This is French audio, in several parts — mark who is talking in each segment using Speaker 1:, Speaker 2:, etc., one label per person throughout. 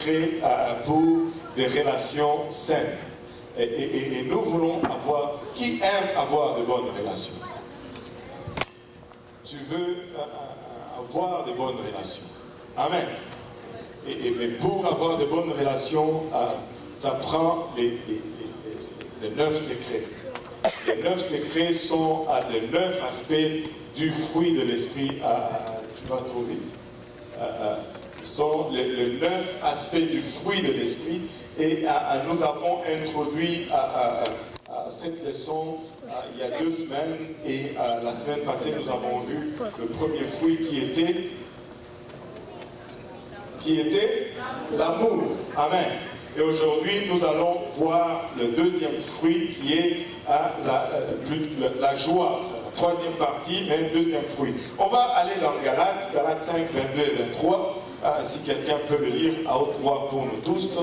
Speaker 1: secret pour des relations saines. Et nous voulons avoir... Qui aime avoir de bonnes relations? Tu veux avoir de bonnes relations. Amen. Mais pour avoir de bonnes relations, ça prend les 9 secrets. Les 9 secrets sont les 9 aspects du fruit de l'esprit. Tu vas trop vite. Sont les 9 aspects du fruit de l'esprit. Et nous avons introduit cette leçon il y a 2 semaines. Et la semaine passée, nous avons vu le premier fruit qui était l'amour. Amen. Et aujourd'hui, nous allons voir le deuxième fruit qui est la joie. C'est la 3e partie, mais le deuxième fruit. On va aller dans Galates 5, 22 et 23. Si quelqu'un peut le lire à haute voix pour nous tous.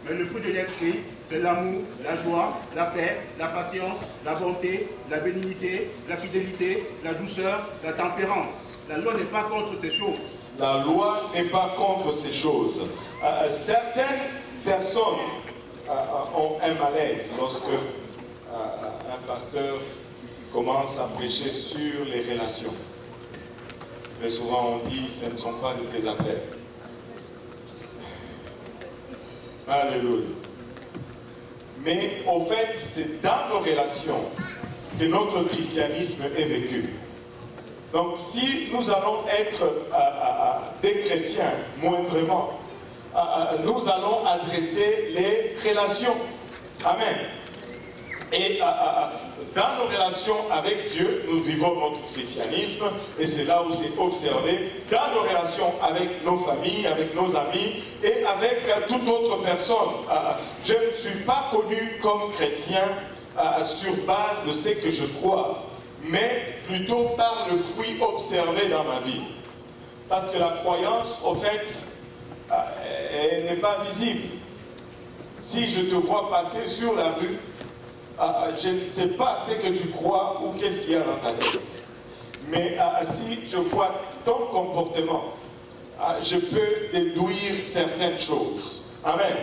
Speaker 2: Mais le fruit de l'esprit, c'est l'amour, la joie, la paix, la patience, la bonté, la bénignité, la fidélité, la douceur, la tempérance. La loi n'est pas contre ces choses.
Speaker 1: La loi n'est pas contre ces choses. Certaines personnes ont un malaise lorsque un pasteur commence à prêcher sur les relations. Très souvent on dit, ce ne sont pas de tes affaires. Alléluia. Mais au fait, c'est dans nos relations que notre christianisme est vécu. Donc si nous allons être des chrétiens, moindrement, nous allons adresser les relations. Amen. Et dans nos relations avec Dieu, nous vivons notre christianisme, et c'est là où c'est observé, dans nos relations avec nos familles, avec nos amis, et avec toute autre personne. Je ne suis pas connu comme chrétien sur base de ce que je crois, mais plutôt par le fruit observé dans ma vie. Parce que la croyance, au fait, elle n'est pas visible. Si je te vois passer sur la rue, je ne sais pas ce que tu crois ou qu'est-ce qu'il y a dans ta tête. Mais si je vois ton comportement, je peux déduire certaines choses. Amen.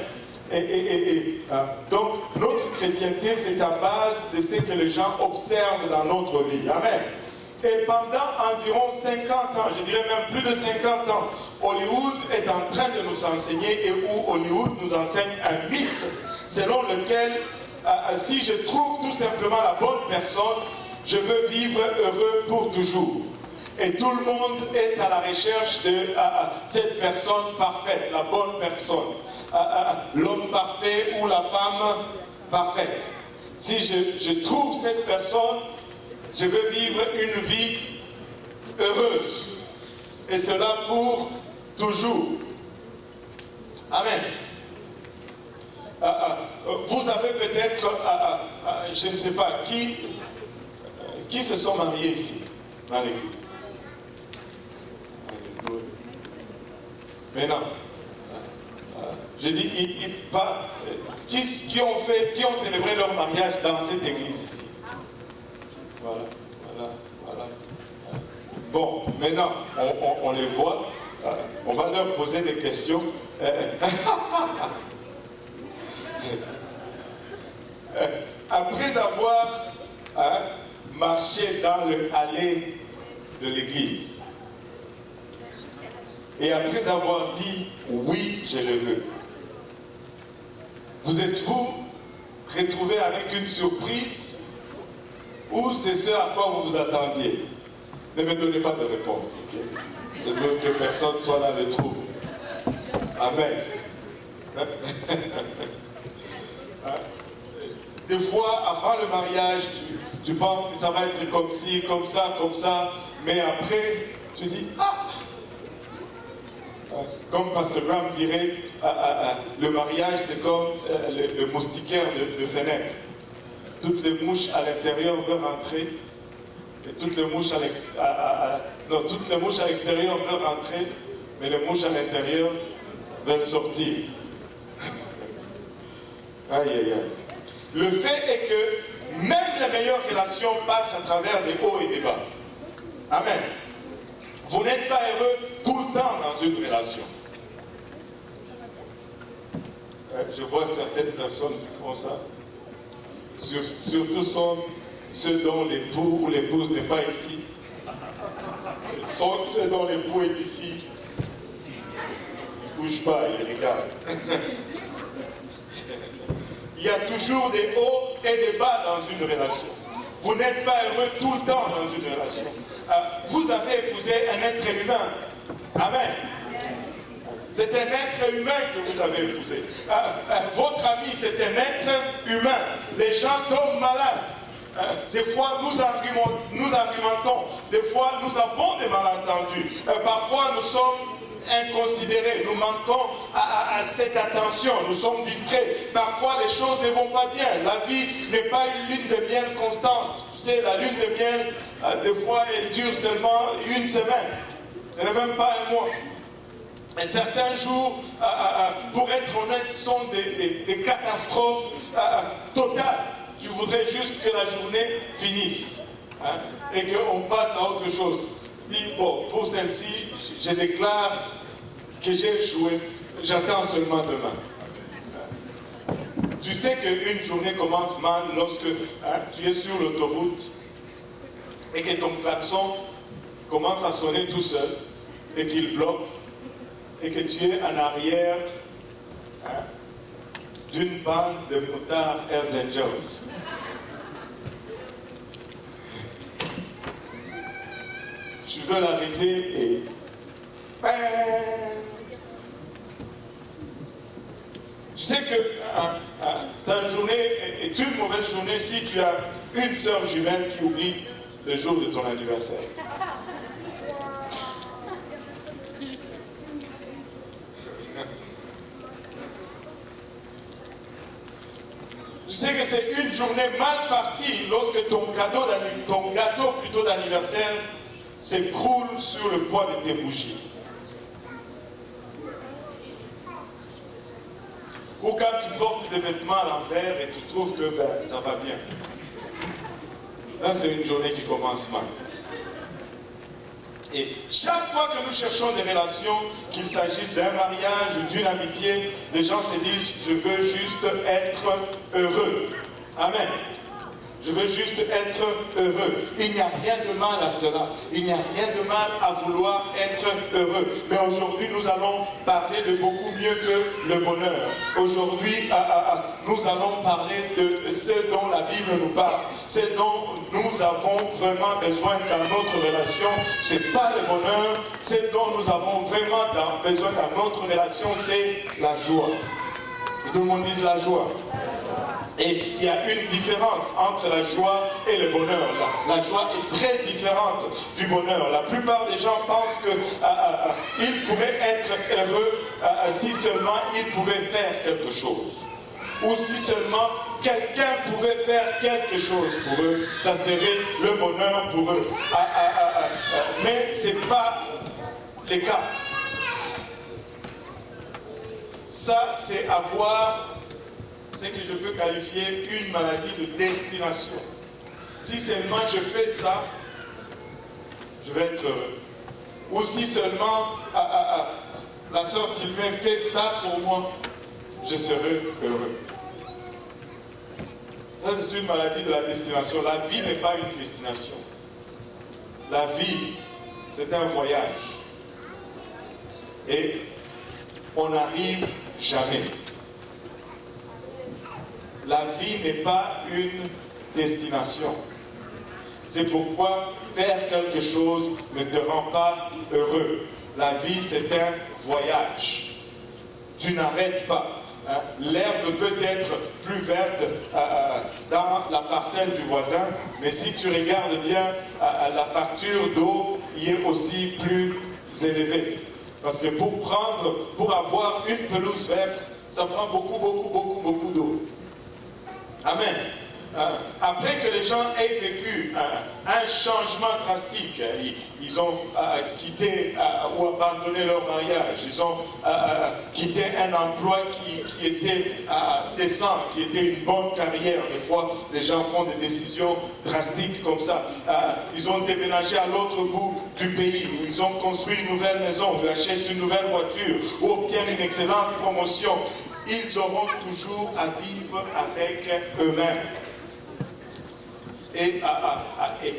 Speaker 1: Donc, notre chrétienté, c'est à base de ce que les gens observent dans notre vie. Amen. Et pendant environ 50 ans, je dirais même plus de 50 ans, Hollywood est en train de nous enseigner, et où Hollywood nous enseigne un mythe selon lequel si je trouve tout simplement la bonne personne, je veux vivre heureux pour toujours. Et tout le monde est à la recherche de cette personne parfaite, la bonne personne. L'homme parfait ou la femme parfaite. Si je trouve cette personne, je veux vivre une vie heureuse. Et cela pour toujours. Amen. Vous avez peut-être, je ne sais pas, qui se sont mariés ici, dans l'église? Mais non. Je dis, qui ont célébré leur mariage dans cette église ici? Voilà. Bon, maintenant, on les voit, on va leur poser des questions. Après avoir marché dans le allée de l'église, et après avoir dit oui, je le veux, vous êtes-vous retrouvé avec une surprise ou c'est ce à quoi vous vous attendiez? Ne me donnez pas de réponse. Okay? Je veux que personne soit dans le trou. Amen. Des fois, avant le mariage, tu penses que ça va être comme ci, comme ça, mais après, tu dis, comme Pasteur Graham dirait, le mariage c'est comme le moustiquaire de fenêtre. Toutes les mouches à l'intérieur veulent rentrer, et toutes les mouches à l'extérieur veulent rentrer, mais les mouches à l'intérieur veulent sortir. Aïe, aïe, aïe. Le fait est que même les meilleures relations passent à travers des hauts et des bas. Amen. Vous n'êtes pas heureux tout le temps dans une relation. Je vois certaines personnes qui font ça. Surtout ceux dont l'époux ou l'épouse n'est pas ici. Ceux dont l'époux est ici. Il ne bouge pas, il regarde. Il y a toujours des hauts et des bas dans une relation. Vous n'êtes pas heureux tout le temps dans une relation. Vous avez épousé un être humain. Amen. C'est un être humain que vous avez épousé. Votre ami, c'est un être humain. Les gens tombent malades. Des fois, nous argumentons. Des fois, nous avons des malentendus. Parfois, nous sommes inconsidérés. Nous manquons à cette attention. Nous sommes distraits. Parfois, les choses ne vont pas bien. La vie n'est pas une lune de miel constante. Tu sais, la lune de miel, des fois, elle dure seulement une semaine. Ce n'est même pas un mois. Et certains jours, pour être honnête, sont des catastrophes totales. Tu voudrais juste que la journée finisse, hein, et qu'on passe à autre chose. Dis, bon, pour celle-ci, je déclare que j'ai échoué, j'attends seulement demain. Tu sais qu'une journée commence mal lorsque tu es sur l'autoroute et que ton klaxon commence à sonner tout seul et qu'il bloque et que tu es en arrière d'une bande de motards Hells Angels. Tu veux l'arrêter et... Tu sais que ta journée est une mauvaise journée si tu as une sœur jumelle qui oublie le jour de ton anniversaire. Tu sais que c'est une journée mal partie lorsque ton gâteau d'anniversaire s'écroule sur le poids de tes bougies. Ou quand tu portes des vêtements à l'envers et tu trouves que ça va bien. Là, c'est une journée qui commence mal. Et chaque fois que nous cherchons des relations, qu'il s'agisse d'un mariage ou d'une amitié, les gens se disent, je veux juste être heureux. Amen. Je veux juste être heureux. Il n'y a rien de mal à cela. Il n'y a rien de mal à vouloir être heureux. Mais aujourd'hui, nous allons parler de beaucoup mieux que le bonheur. Aujourd'hui, nous allons parler de ce dont la Bible nous parle. Ce dont nous avons vraiment besoin dans notre relation. Ce n'est pas le bonheur. Ce dont nous avons vraiment besoin dans notre relation, c'est la joie. Tout le monde dit la joie. Et il y a une différence entre la joie et le bonheur. La joie est très différente du bonheur. La plupart des gens pensent qu'ils pourraient être heureux si seulement ils pouvaient faire quelque chose. Ou si seulement quelqu'un pouvait faire quelque chose pour eux, ça serait le bonheur pour eux. Mais ce n'est pas le cas. Ça, c'est avoir ce que je peux qualifier une maladie de destination. Si seulement je fais ça, je vais être heureux. Ou si seulement la sœur Tilmé fait ça pour moi, je serai heureux. Ça, c'est une maladie de la destination. La vie n'est pas une destination. La vie, c'est un voyage. Et on n'arrive jamais. La vie n'est pas une destination. C'est pourquoi faire quelque chose ne te rend pas heureux. La vie, c'est un voyage. Tu n'arrêtes pas. L'herbe peut être plus verte dans la parcelle du voisin, mais si tu regardes bien, la facture d'eau y est aussi plus élevée. Parce que pour avoir une pelouse verte, ça prend beaucoup d'eau. Amen. Après que les gens aient vécu un changement drastique, ils ont quitté ou abandonné leur mariage, ils ont quitté un emploi qui était décent, qui était une bonne carrière. Des fois, les gens font des décisions drastiques comme ça. Ils ont déménagé à l'autre bout du pays, où ils ont construit une nouvelle maison, ou achètent une nouvelle voiture, ou obtiennent une excellente promotion. ils auront toujours à vivre avec eux-mêmes. Et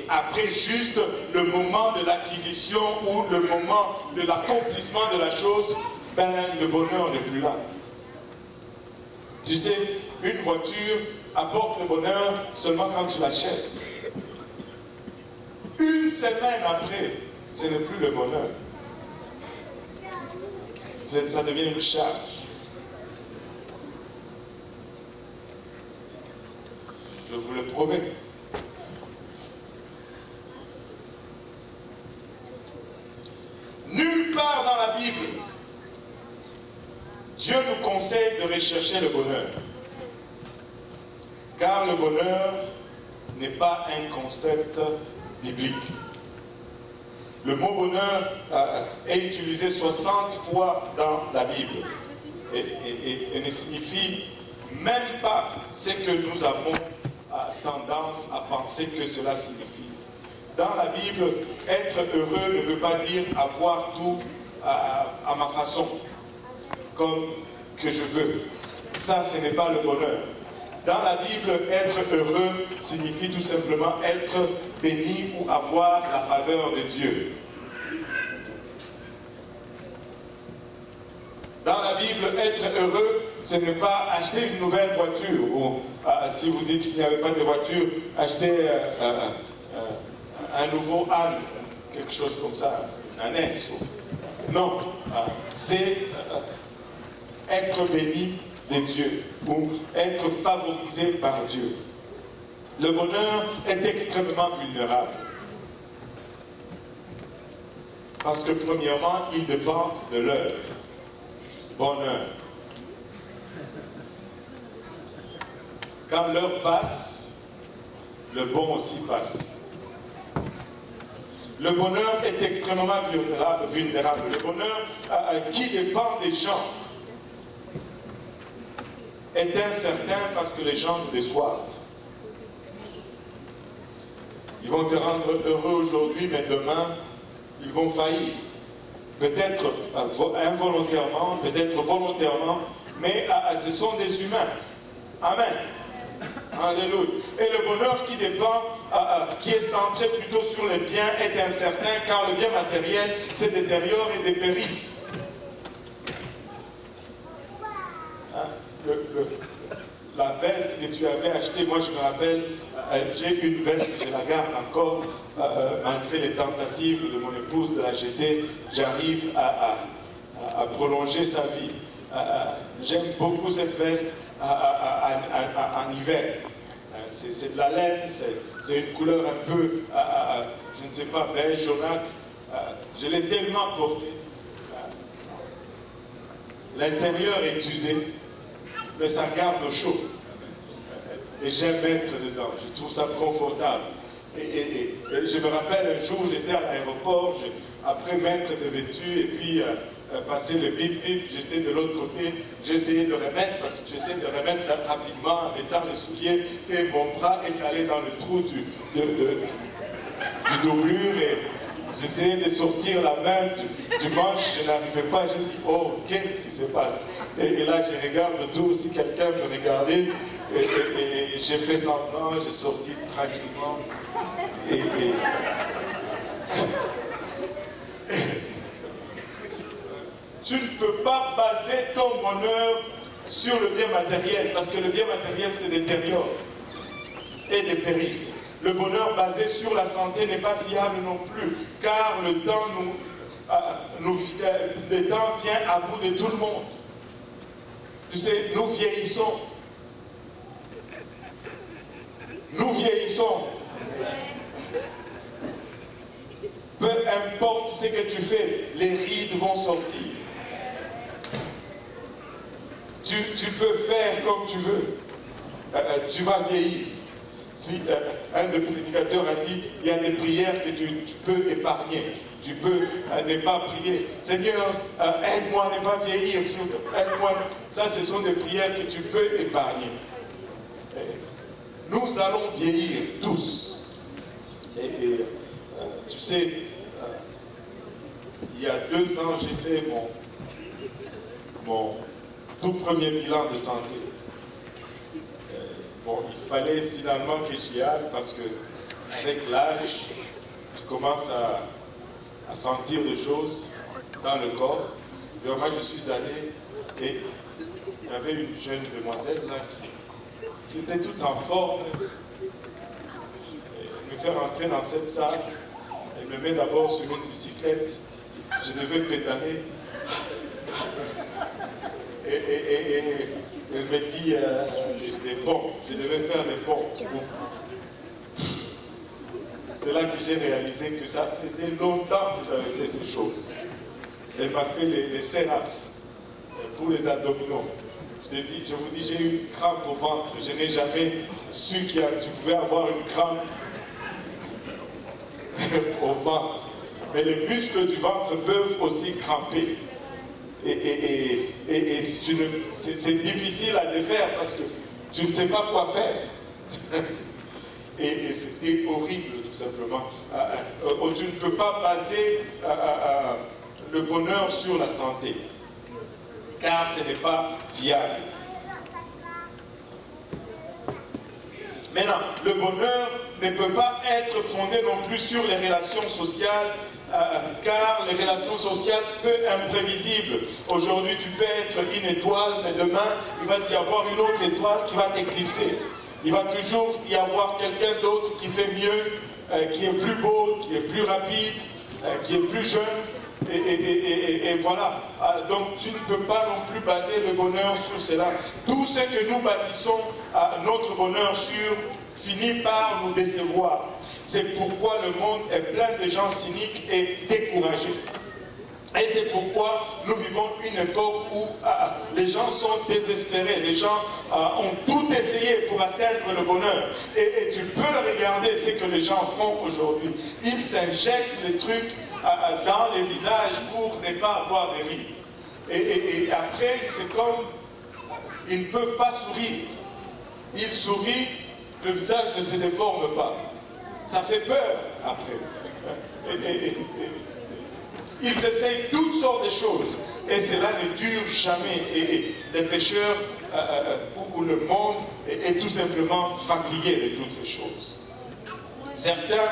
Speaker 1: après juste le moment de l'acquisition ou le moment de l'accomplissement de la chose, ben, le bonheur n'est plus là. Tu sais, une voiture apporte le bonheur seulement quand tu l'achètes. Une semaine après, ce n'est plus le bonheur. Ça devient une charge. Je vous le promets. Nulle part dans la Bible, Dieu nous conseille de rechercher le bonheur. Car le bonheur n'est pas un concept biblique. Le mot bonheur est utilisé 60 fois dans la Bible et ne signifie même pas ce que nous avons tendance à penser que cela signifie. Dans la Bible, être heureux ne veut pas dire avoir tout à ma façon, comme que je veux. Ça, ce n'est pas le bonheur. Dans la Bible, être heureux signifie tout simplement être béni ou avoir la faveur de Dieu. Dans la Bible, être heureux, ce n'est pas acheter une nouvelle voiture. Ou si vous dites qu'il n'y avait pas de voiture, acheter un nouveau âne, quelque chose comme ça, un S. Non, c'est être béni de Dieu ou être favorisé par Dieu. Le bonheur est extrêmement vulnérable. Parce que premièrement, il dépend de leur bonheur. Quand l'heure passe, le bon aussi passe. Le bonheur est extrêmement vulnérable. Le bonheur qui dépend des gens est incertain parce que les gens nous déçoivent. Ils vont te rendre heureux aujourd'hui, mais demain, ils vont faillir. Peut-être involontairement, peut-être volontairement, mais ce sont des humains. Amen. Alléluia. Et le bonheur qui dépend, qui est centré plutôt sur les biens, est incertain, car le bien matériel se détériore et dépérisse. La veste que tu avais achetée, moi je me rappelle, j'ai une veste, je la garde encore, malgré les tentatives de mon épouse de la jeter, j'arrive à prolonger sa vie. J'aime beaucoup cette veste en hiver. C'est de la laine, c'est une couleur un peu, je ne sais pas, beige, jaunâtre. Je l'ai tellement portée. L'intérieur est usé, mais ça garde au chaud. Et j'aime mettre dedans, je trouve ça confortable. Et je me rappelle un jour, j'étais à l'aéroport, après m'être revêtu et puis passer le bip bip, j'étais de l'autre côté, j'essayais de remettre, parce que j'essayais de remettre rapidement en mettant les souliers, et mon bras est allé dans le trou du doublure, et j'essayais de sortir la main du manche, je n'arrivais pas, j'ai dit, oh, qu'est-ce qui se passe? Et là, je regarde autour, si quelqu'un me regardait, et j'ai fait semblant, j'ai sorti tranquillement, tu ne peux pas baser ton bonheur sur le bien matériel, parce que le bien matériel se détériore et dépérisse. Le bonheur basé sur la santé n'est pas fiable non plus, car le temps vient à bout de tout le monde. Tu sais, nous vieillissons. Nous vieillissons. Peu importe ce que tu fais, les rides vont sortir. Tu peux faire comme tu veux. Tu vas vieillir. Si un des prédicateurs a dit, il y a des prières que tu peux épargner. Tu peux ne pas prier. Seigneur, aide-moi à ne pas vieillir. Aide-moi. Ça, ce sont des prières que tu peux épargner. Nous allons vieillir tous. Tu sais, il y a 2 ans, j'ai fait mon tout premier bilan de santé. Bon, il fallait finalement que j'y aille parce que avec l'âge, tu commences à sentir des choses dans le corps. Et moi, je suis allé et il y avait une jeune demoiselle là qui était toute en forme. Elle me fait rentrer dans cette salle. Elle me met d'abord sur une bicyclette. Je devais pédaler. Et elle me dit des pompes. Je devais faire des pompes. C'est là que j'ai réalisé que ça faisait longtemps que j'avais fait ces choses. Elle m'a fait les sit-ups pour les abdominaux. Je vous dis, j'ai eu une crampe au ventre. Je n'ai jamais su que tu pouvais avoir une crampe au ventre. Mais les muscles du ventre peuvent aussi cramper. Et c'est difficile à défaire parce que tu ne sais pas quoi faire. Et c'était horrible, tout simplement. Tu ne peux pas baser le bonheur sur la santé, car ce n'est pas viable. Maintenant, le bonheur ne peut pas être fondé non plus sur les relations sociales, car les relations sociales sont imprévisibles. Aujourd'hui, tu peux être une étoile, mais demain, il va y avoir une autre étoile qui va t'éclipser. Il va toujours y avoir quelqu'un d'autre qui fait mieux, qui est plus beau, qui est plus rapide, qui est plus jeune. Et voilà. Donc tu ne peux pas non plus baser le bonheur sur cela. Tout ce que nous bâtissons notre bonheur sur finit par nous décevoir. C'est pourquoi le monde est plein de gens cyniques et découragés. Et c'est pourquoi nous vivons une époque où les gens sont désespérés. Les gens ont tout essayé pour atteindre le bonheur. Et tu peux regarder ce que les gens font aujourd'hui. Ils s'injectent les trucs dans les visages pour ne pas avoir des rides. Et après, c'est comme ils ne peuvent pas sourire. Ils sourient, le visage ne se déforme pas. Ça fait peur après. Ils essayent toutes sortes de choses et cela ne dure jamais. Et les pécheurs ou le monde est tout simplement fatigué de toutes ces choses. Certains,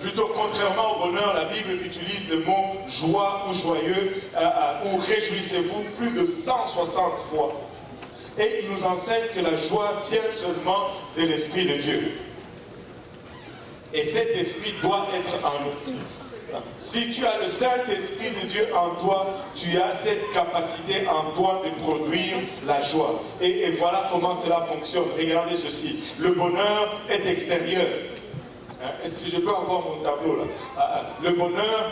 Speaker 1: plutôt contrairement au bonheur, la Bible utilise le mot joie ou joyeux ou réjouissez-vous plus de 160 fois. Et il nous enseigne que la joie vient seulement de l'Esprit de Dieu. Et cet esprit doit être en nous. Si tu as le Saint-Esprit de Dieu en toi, tu as cette capacité en toi de produire la joie. Et voilà comment cela fonctionne. Regardez ceci. Le bonheur est extérieur. Est-ce que je peux avoir mon tableau là? Le bonheur,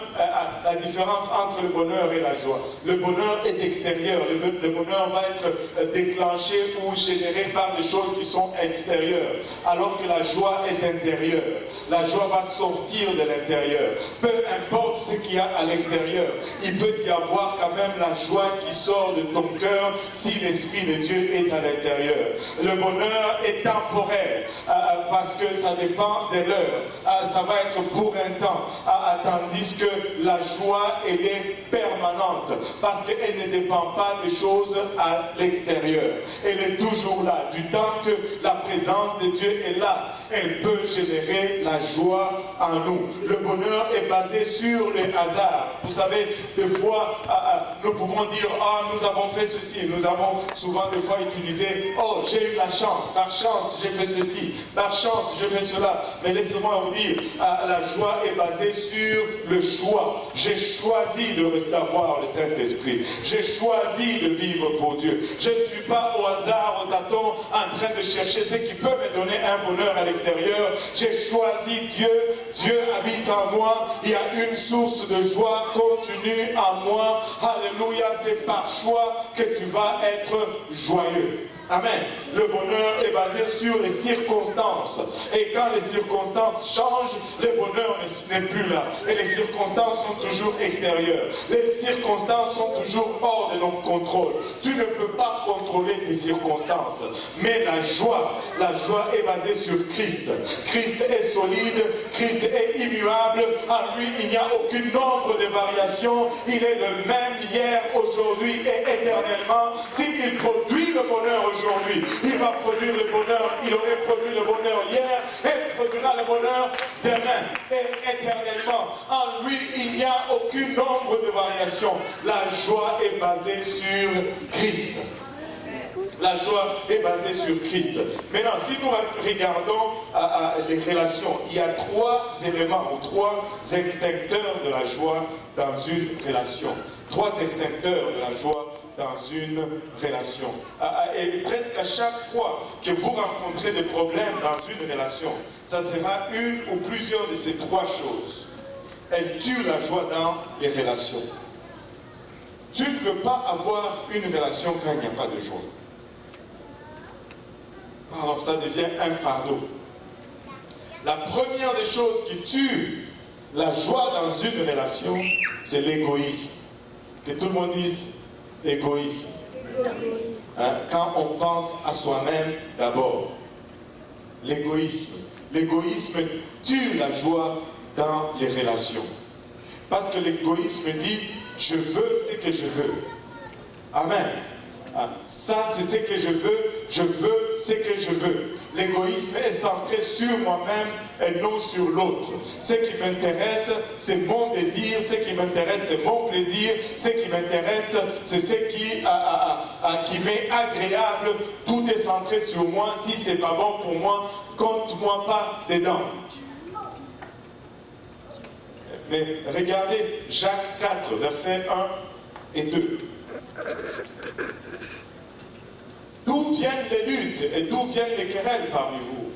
Speaker 1: la différence entre le bonheur et la joie. Le bonheur est extérieur. Le bonheur va être déclenché ou généré par des choses qui sont extérieures. Alors que la joie est intérieure. La joie va sortir de l'intérieur. Peu importe ce qu'il y a à l'extérieur, il peut y avoir quand même la joie qui sort de ton cœur si l'Esprit de Dieu est à l'intérieur. Le bonheur est temporaire parce que ça dépend de l'heure. Ça va être pour un temps, tandis que la joie, elle est permanente, parce qu'elle ne dépend pas des choses à l'extérieur. Elle est toujours là. Du temps que la présence de Dieu est là, elle peut générer la joie en nous. Le bonheur est basé sur le hasard. Vous savez, des fois, nous pouvons dire, nous avons fait ceci. Nous avons souvent des fois utilisé, j'ai eu la chance. Par chance, j'ai fait ceci. Par chance, je fais cela. Mais laissez-moi vous dire, la joie est basée sur le choix. J'ai choisi d'avoir le Saint-Esprit. J'ai choisi de vivre pour Dieu. Je ne suis pas au hasard, au tâton, en train de chercher ce qui peut me donner un bonheur à l'extérieur. J'ai choisi Dieu. Dieu habite en moi. Il y a une source de joie continue en moi. Alléluia, c'est par choix que tu vas être joyeux. Amen. Le bonheur est basé sur les circonstances. Et quand les circonstances changent, le bonheur n'est plus là. Et les circonstances sont toujours extérieures. Les circonstances sont toujours hors de notre contrôle. Tu ne peux pas contrôler tes circonstances. Mais la joie est basée sur Christ. Christ est solide, Christ est immuable. En lui, il n'y a aucun nombre de variations. Il est le même hier, aujourd'hui et éternellement. Si il produit le bonheur aujourd'hui, il va produire le bonheur, il aurait produit le bonheur hier, et produira le bonheur demain, et éternellement. En lui, il n'y a aucun nombre de variations. La joie est basée sur Christ. La joie est basée sur Christ. Maintenant, si nous regardons les relations, il y a 3 éléments ou 3 extincteurs de la joie dans une relation. 3 extincteurs de la joie dans une relation. Et presque à chaque fois que vous rencontrez des problèmes dans une relation, ça sera une ou plusieurs de ces 3 choses. Elles tuent la joie dans les relations. Tu ne peux pas avoir une relation quand il n'y a pas de joie. Alors ça devient un fardeau. La première des choses qui tue la joie dans une relation, c'est l'égoïsme. Que tout le monde dise égoïsme. Hein? Quand on pense à soi-même d'abord. L'égoïsme. L'égoïsme tue la joie dans les relations. Parce que l'égoïsme dit, je veux ce que je veux. Amen. Ça, c'est ce que je veux ce que je veux. L'égoïsme est centré sur moi-même et non sur l'autre. Ce qui m'intéresse, c'est mon désir, ce qui m'intéresse, c'est mon plaisir, ce qui m'intéresse, c'est ce qui m'est agréable. Tout est centré sur moi. Si c'est pas bon pour moi, compte-moi pas dedans. Mais regardez Jacques 4, versets 1 et 2. D'où viennent les luttes et d'où viennent les querelles parmi vous?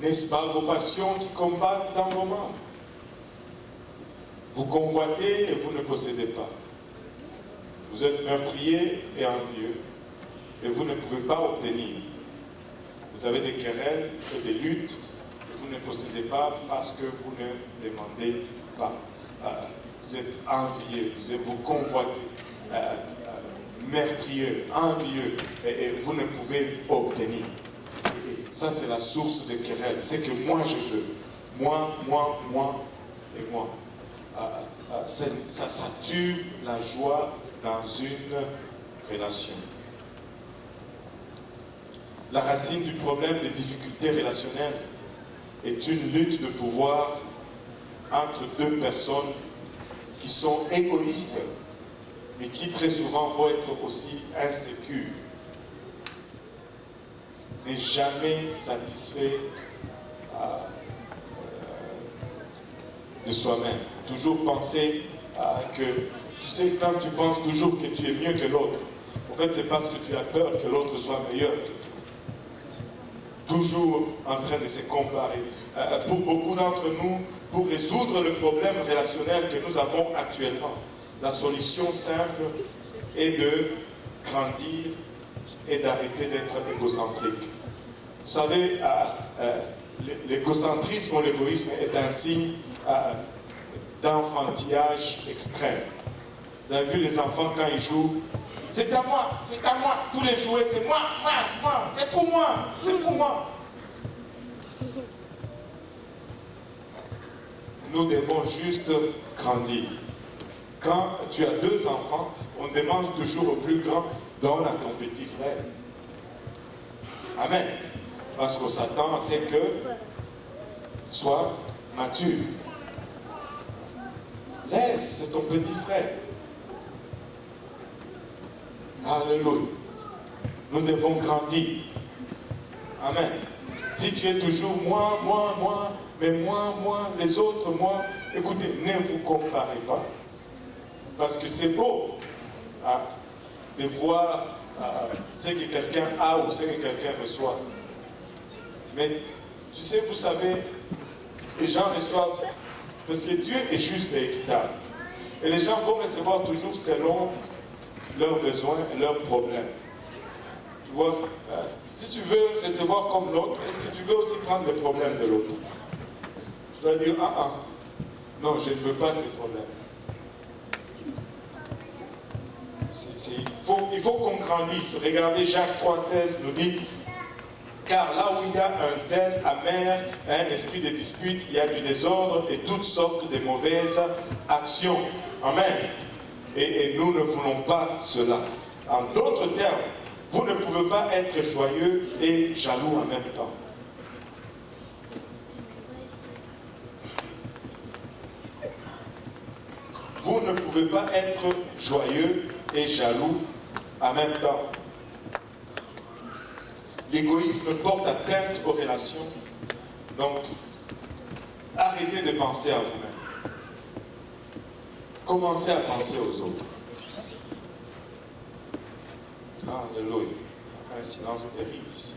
Speaker 1: N'est-ce pas vos passions qui combattent dans vos membres? Vous convoitez et vous ne possédez pas. Vous êtes meurtriers et envieux et vous ne pouvez pas obtenir. Vous avez des querelles et des luttes et vous ne possédez pas parce que vous ne demandez pas. Vous êtes envieux, vous convoitez. Meurtrieux, envieux, et vous ne pouvez obtenir. Et ça, c'est la source de querelle. C'est que moi, je veux. Moi, et moi. Ça tue la joie dans une relation. La racine du problème des difficultés relationnelles est une lutte de pouvoir entre 2 personnes qui sont égoïstes, mais qui très souvent vont être aussi insécures, mais jamais satisfaits de soi-même. Toujours penser que, tu sais, quand tu penses toujours que tu es mieux que l'autre, en fait c'est parce que tu as peur que l'autre soit meilleur que toi. Toujours en train de se comparer. Pour beaucoup d'entre nous, pour résoudre le problème relationnel que nous avons actuellement, la solution simple est de grandir et d'arrêter d'être égocentrique. Vous savez, l'égocentrisme ou l'égoïsme est un signe d'enfantillage extrême. Vous avez vu les enfants quand ils jouent, c'est à moi, tous les jouets, c'est moi, c'est pour moi. Nous devons juste grandir. Quand tu as 2 enfants, on demande toujours au plus grand, donne à ton petit frère. Amen. Parce qu'on s'attend à ce que soit mature. Laisse ton petit frère. Alléluia. Nous devons grandir. Amen. Si tu es toujours moi, mais moi, les autres, moi, écoutez, ne vous comparez pas. Parce que c'est beau de voir ce que quelqu'un a ou ce que quelqu'un reçoit. Mais tu sais, vous savez, les gens reçoivent, parce que Dieu est juste et équitable. Et les gens vont recevoir toujours selon leurs besoins et leurs problèmes. Tu vois, si tu veux recevoir comme l'autre, est-ce que tu veux aussi prendre les problèmes de l'autre? Tu vas dire, non, je ne veux pas ces problèmes. Il faut qu'on grandisse. Regardez, Jacques 3,16 nous dit, car là où il y a un zèle amer, un esprit de dispute, il y a du désordre et toutes sortes de mauvaises actions. Amen. Et nous ne voulons pas cela. En d'autres termes, vous ne pouvez pas être joyeux et jaloux en même temps. Vous ne pouvez pas être joyeux et jaloux en même temps. L'égoïsme porte atteinte aux relations. Donc, arrêtez de penser à vous-même. Commencez à penser aux autres. Alléluia. Un silence terrible ici.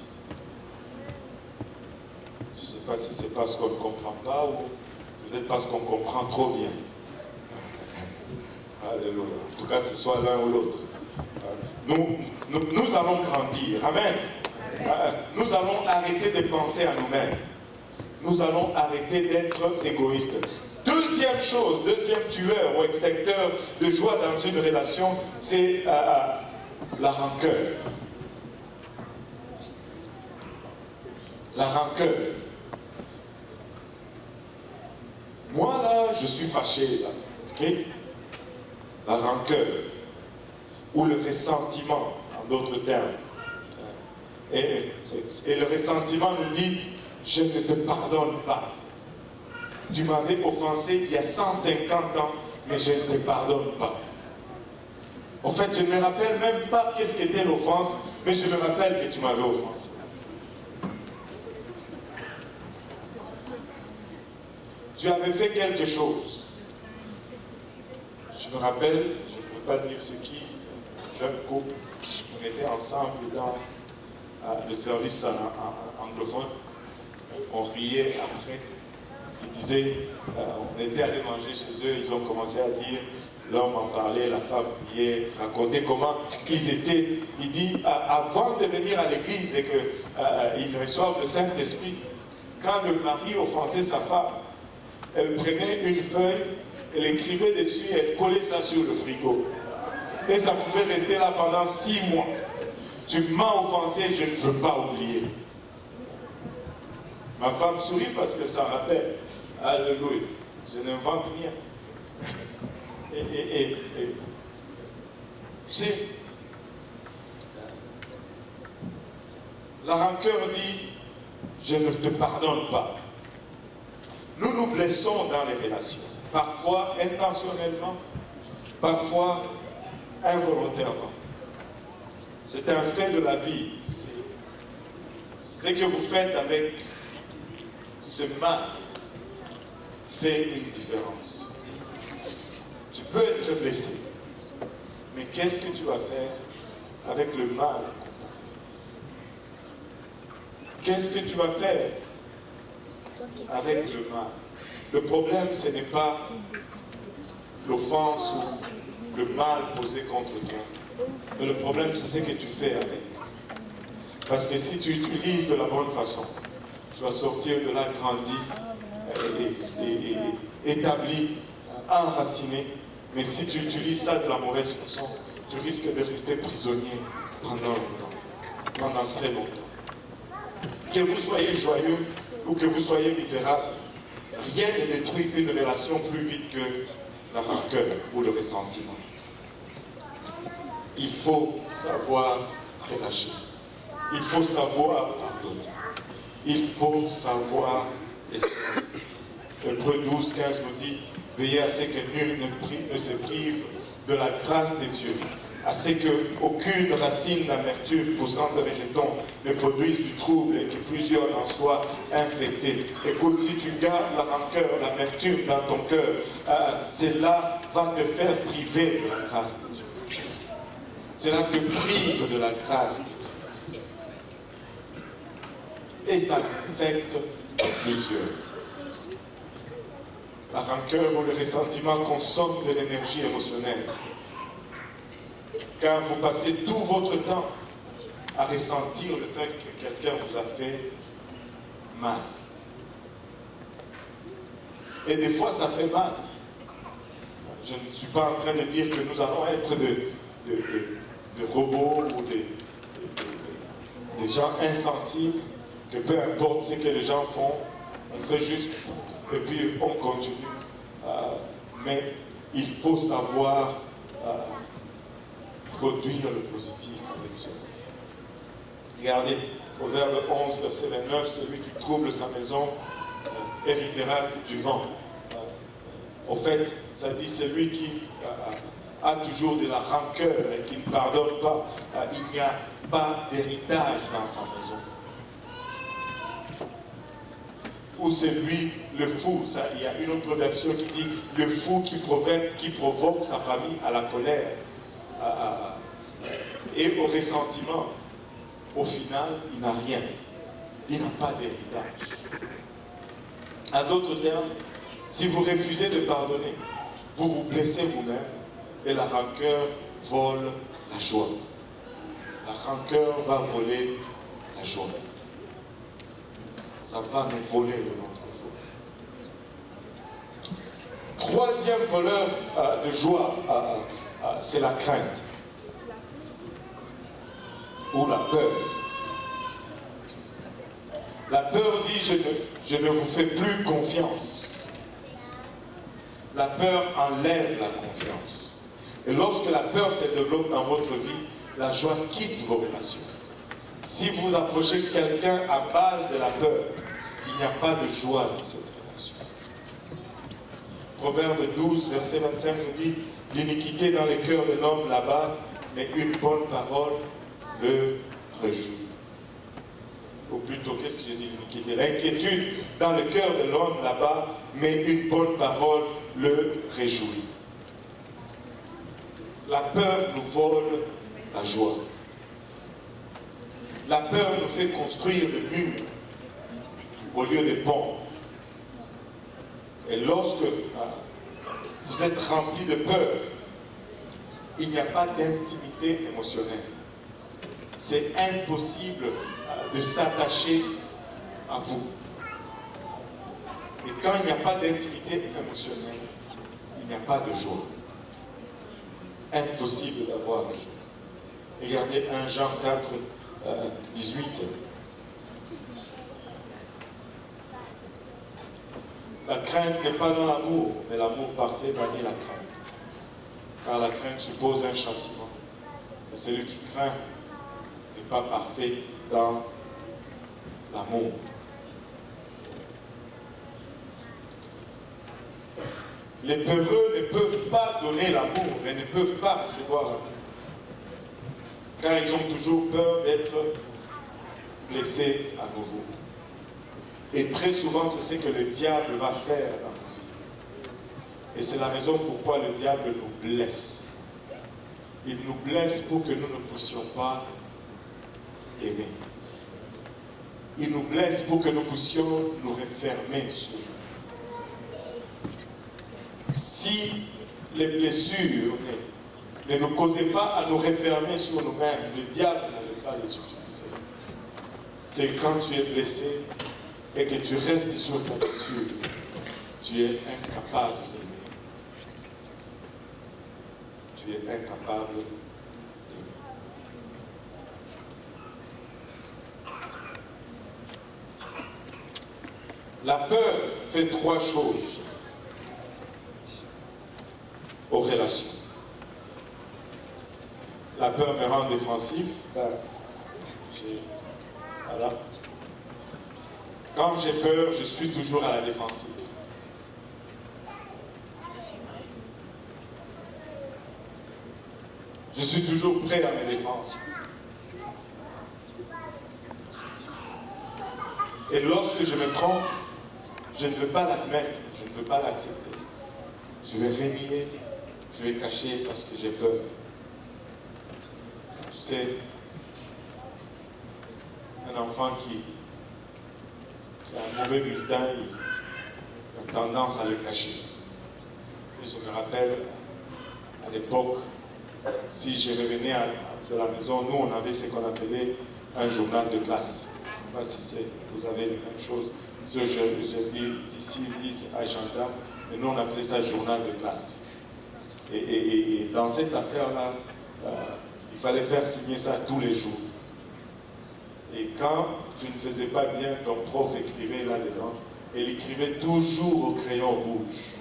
Speaker 1: Je ne sais pas si c'est parce qu'on ne comprend pas ou c'est peut-être parce qu'on comprend trop bien. Alléluia. En tout cas, ce soit l'un ou l'autre. Nous allons grandir. Amen. Nous allons arrêter de penser à nous-mêmes. Nous allons arrêter d'être égoïstes. Deuxième chose, deuxième tueur ou extincteur de joie dans une relation, c'est la rancœur. La rancœur. Moi là, je suis fâché là. Ok? La rancœur. Ou le ressentiment, en d'autres termes. Et le ressentiment nous dit, je ne te pardonne pas. Tu m'avais offensé il y a 150 ans, mais je ne te pardonne pas. En fait, je ne me rappelle même pas qu'est-ce qu'était l'offense, mais je me rappelle que tu m'avais offensé. Tu avais fait quelque chose. Je me rappelle, je ne peux pas dire ce qui, c'est un jeune couple, on était ensemble dans le service anglophone, on riait après, ils disaient, on était allé manger chez eux, ils ont commencé à dire, l'homme en parlait, la femme priait, racontait comment ils étaient, il dit, avant de venir à l'église et qu'ils reçoivent le Saint-Esprit, quand le mari offensait sa femme, elle prenait une feuille, elle écrivait dessus, elle collait ça sur le frigo. Et ça pouvait rester là pendant 6 mois. Tu m'as offensé, je ne veux pas oublier. Ma femme sourit parce qu'elle s'en rappelle. Alléluia. Je n'invente rien. Tu sais, la rancœur dit, je ne te pardonne pas. Nous nous blessons dans les relations, parfois intentionnellement, parfois involontairement. C'est un fait de la vie. Ce que vous faites avec ce mal fait une différence. Tu peux être blessé, mais qu'est-ce que tu vas faire avec le mal qu'on t'a fait? Qu'est-ce que tu vas faire avec le mal? Le problème, ce n'est pas l'offense ou le mal posé contre toi. Mais le problème, c'est ce que tu fais avec. Parce que si tu utilises de la bonne façon, tu vas sortir de là grandi, établi, enraciné. Mais si tu utilises ça de la mauvaise façon, tu risques de rester prisonnier pendant longtemps, pendant très longtemps. Que vous soyez joyeux ou que vous soyez misérable, rien ne détruit une relation plus vite que la rancœur ou le ressentiment. Il faut savoir relâcher. Il faut savoir pardonner. Il faut savoir espérer. Hébreux 12, 15 nous dit, veillez à ce que nul ne se prive de la grâce de Dieu, à ce qu'aucune racine d'amertume poussant de rejeton ne produise du trouble et que plusieurs en soient infectés. Écoute, si tu gardes la rancœur, l'amertume dans ton cœur, cela va te faire priver de la grâce de Dieu. Cela te prive de la grâce de Dieu. Et ça affecte plusieurs. La rancœur ou le ressentiment consomme de l'énergie émotionnelle. Car vous passez tout votre temps à ressentir le fait que quelqu'un vous a fait mal. Et des fois, ça fait mal. Je ne suis pas en train de dire que nous allons être de robots ou des gens insensibles, que peu importe ce que les gens font, on fait juste et puis on continue. Mais il faut savoir produire le positif avec cela. Regardez, Proverbe 11, verset 29, celui qui trouble sa maison héritera du vent. Au fait, ça dit celui qui a toujours de la rancœur et qui ne pardonne pas, il n'y a pas d'héritage dans sa maison. Ou c'est lui le fou, ça, il y a une autre version qui dit le fou qui provoque sa famille à la colère et au ressentiment. Au final, il n'a rien, il n'a pas d'héritage. En d'autres termes, si vous refusez de pardonner, vous vous blessez vous-même et la rancœur vole la joie. La rancœur va voler la joie. Ça va nous voler de notre joie. Troisième voleur de joie, c'est la crainte. Ou la peur. La peur dit je ne vous fais plus confiance. La peur enlève la confiance. Et lorsque la peur se développe dans votre vie, la joie quitte vos relations. Si vous approchez quelqu'un à base de la peur, il n'y a pas de joie dans cette relation. Proverbe 12, verset 25 nous dit « L'iniquité dans le cœur de l'homme là-bas, mais une bonne parole le réjouit. » Ou plutôt, qu'est-ce que j'ai dit, l'iniquité? L'inquiétude dans le cœur de l'homme là-bas, mais une bonne parole le réjouit. La peur nous vole la joie. La peur nous fait construire des murs au lieu des ponts. Et lorsque vous êtes rempli de peur, il n'y a pas d'intimité émotionnelle. C'est impossible de s'attacher à vous. Et quand il n'y a pas d'intimité émotionnelle, il n'y a pas de joie. Impossible d'avoir la joie. Regardez 1 Jean 4, 18. La crainte n'est pas dans l'amour, mais l'amour parfait bannit la crainte. Car la crainte suppose un châtiment. Et celui qui craint n'est pas parfait dans l'amour. Les peureux ne peuvent pas donner l'amour, mais ne peuvent pas recevoir l'amour. Car ils ont toujours peur d'être blessés à nouveau. Et très souvent, c'est ce que le diable va faire dans nos vies. Et c'est la raison pourquoi le diable nous blesse. Il nous blesse pour que nous ne puissions pas aimer. Il nous blesse pour que nous puissions nous refermer sur lui. Si les blessures ne nous causaient pas à nous refermer sur nous-mêmes, le diable n'allait pas les utiliser. C'est quand tu es blessé et que tu restes sur ta blessure, tu es incapable d'aimer. Tu es incapable d'aimer. La peur fait trois choses aux relations. La peur me rend défensif. Voilà. Quand j'ai peur, je suis toujours à la défensive. Je suis toujours prêt à me défendre. Et lorsque je me trompe, je ne veux pas l'admettre, je ne veux pas l'accepter. Je vais renier, je vais cacher parce que j'ai peur. Tu sais, un enfant qui a un mauvais bulletin, il a tendance à le cacher. Tu sais, je me rappelle, à l'époque, si je revenais de la maison, nous on avait ce qu'on appelait un journal de classe. Je ne sais pas si vous avez la même chose. Je dis ici, ils disent agenda, mais nous on appelait ça journal de classe. Et dans cette affaire-là, il fallait faire signer ça tous les jours. Et quand tu ne faisais pas bien, ton prof écrivait là-dedans, et il écrivait toujours au crayon rouge.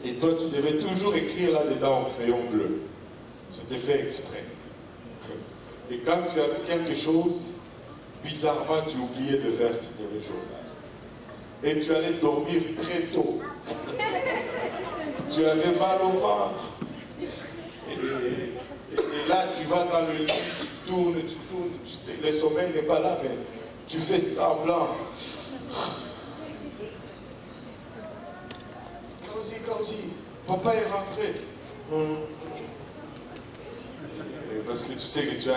Speaker 1: Et toi, tu devais toujours écrire là-dedans au crayon bleu. C'était fait exprès. Et quand tu as quelque chose, bizarrement, tu oubliais de faire signer le journal. Et tu allais dormir très tôt. Tu avais mal au ventre. Et là, tu vas dans le lit, tu tournes, tu sais, le sommeil n'est pas là, mais tu fais semblant. Kausi, papa est rentré. Parce que tu sais que tu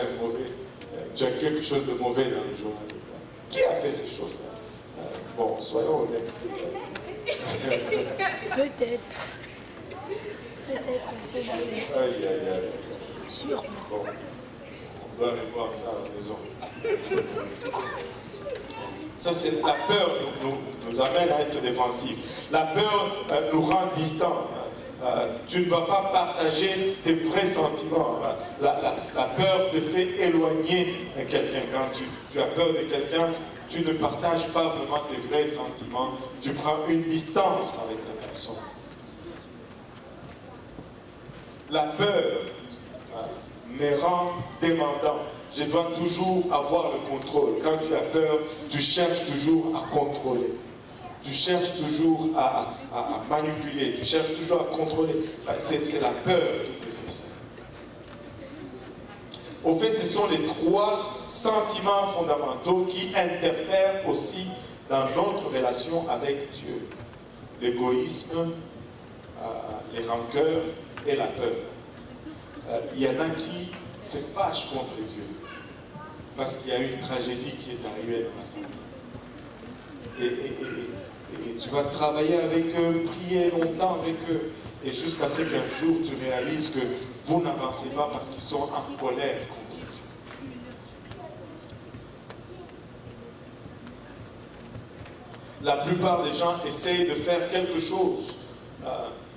Speaker 1: as quelque chose de mauvais dans le journal de classe. Qui a fait ces choses-là? Bon, soyons honnêtes.
Speaker 3: Peut-être on sait jamais.
Speaker 1: Aïe.
Speaker 3: Sûrement.
Speaker 1: Bon, on doit revoir ça à la maison. Ça, c'est la peur nous amène à être défensifs. La peur nous rend distants. Tu ne vas pas partager tes vrais sentiments. La peur te fait éloigner quelqu'un. Quand tu as peur de quelqu'un, tu ne partages pas vraiment tes vrais sentiments. Tu prends une distance avec la personne. La peur me rend demandant. Je dois toujours avoir le contrôle. Quand tu as peur, tu cherches toujours à contrôler. Tu cherches toujours à manipuler. Tu cherches toujours à contrôler. C'est la peur qui te fait ça. Au fait, ce sont les trois sentiments fondamentaux qui interfèrent aussi dans notre relation avec Dieu. L'égoïsme, les rancœurs et la peur. Il y en a qui se fâchent contre Dieu parce qu'il y a une tragédie qui est arrivée dans la famille. Et tu vas travailler avec eux, prier longtemps avec eux, et jusqu'à ce qu'un jour tu réalises que vous n'avancez pas parce qu'ils sont en colère contre Dieu. La plupart des gens essayent de faire quelque chose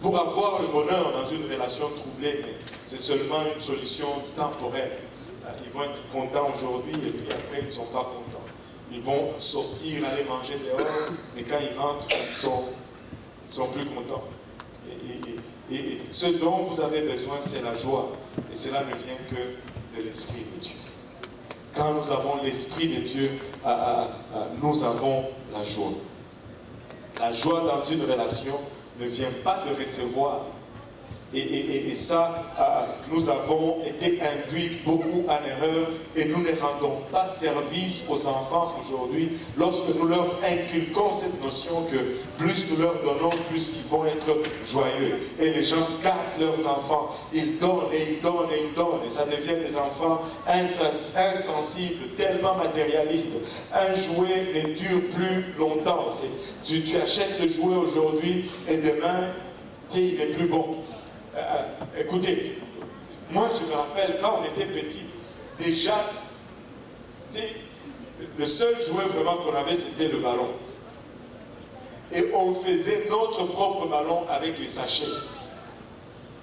Speaker 1: pour avoir le bonheur dans une relation troublée, mais c'est seulement une solution temporaire. Ils vont être contents aujourd'hui et puis après ils ne sont pas contents. Ils vont sortir, aller manger dehors, mais quand ils rentrent, ils sont plus contents. Et ce dont vous avez besoin, c'est la joie. Et cela ne vient que de l'Esprit de Dieu. Quand nous avons l'Esprit de Dieu, nous avons la joie. La joie dans une relation ne vient pas de recevoir. Et ça, nous avons été induits beaucoup en erreur et nous ne rendons pas service aux enfants aujourd'hui lorsque nous leur inculquons cette notion que plus nous leur donnons, plus ils vont être joyeux. Et les gens gâtent leurs enfants. Ils donnent et ils donnent et ils donnent. Et ça devient des enfants insensibles, tellement matérialistes. Un jouet ne dure plus longtemps. Tu achètes le jouet aujourd'hui et demain, il n'est plus bon. Écoutez, moi je me rappelle quand on était petit, déjà, le seul jouet vraiment qu'on avait, c'était le ballon. Et on faisait notre propre ballon avec les sachets.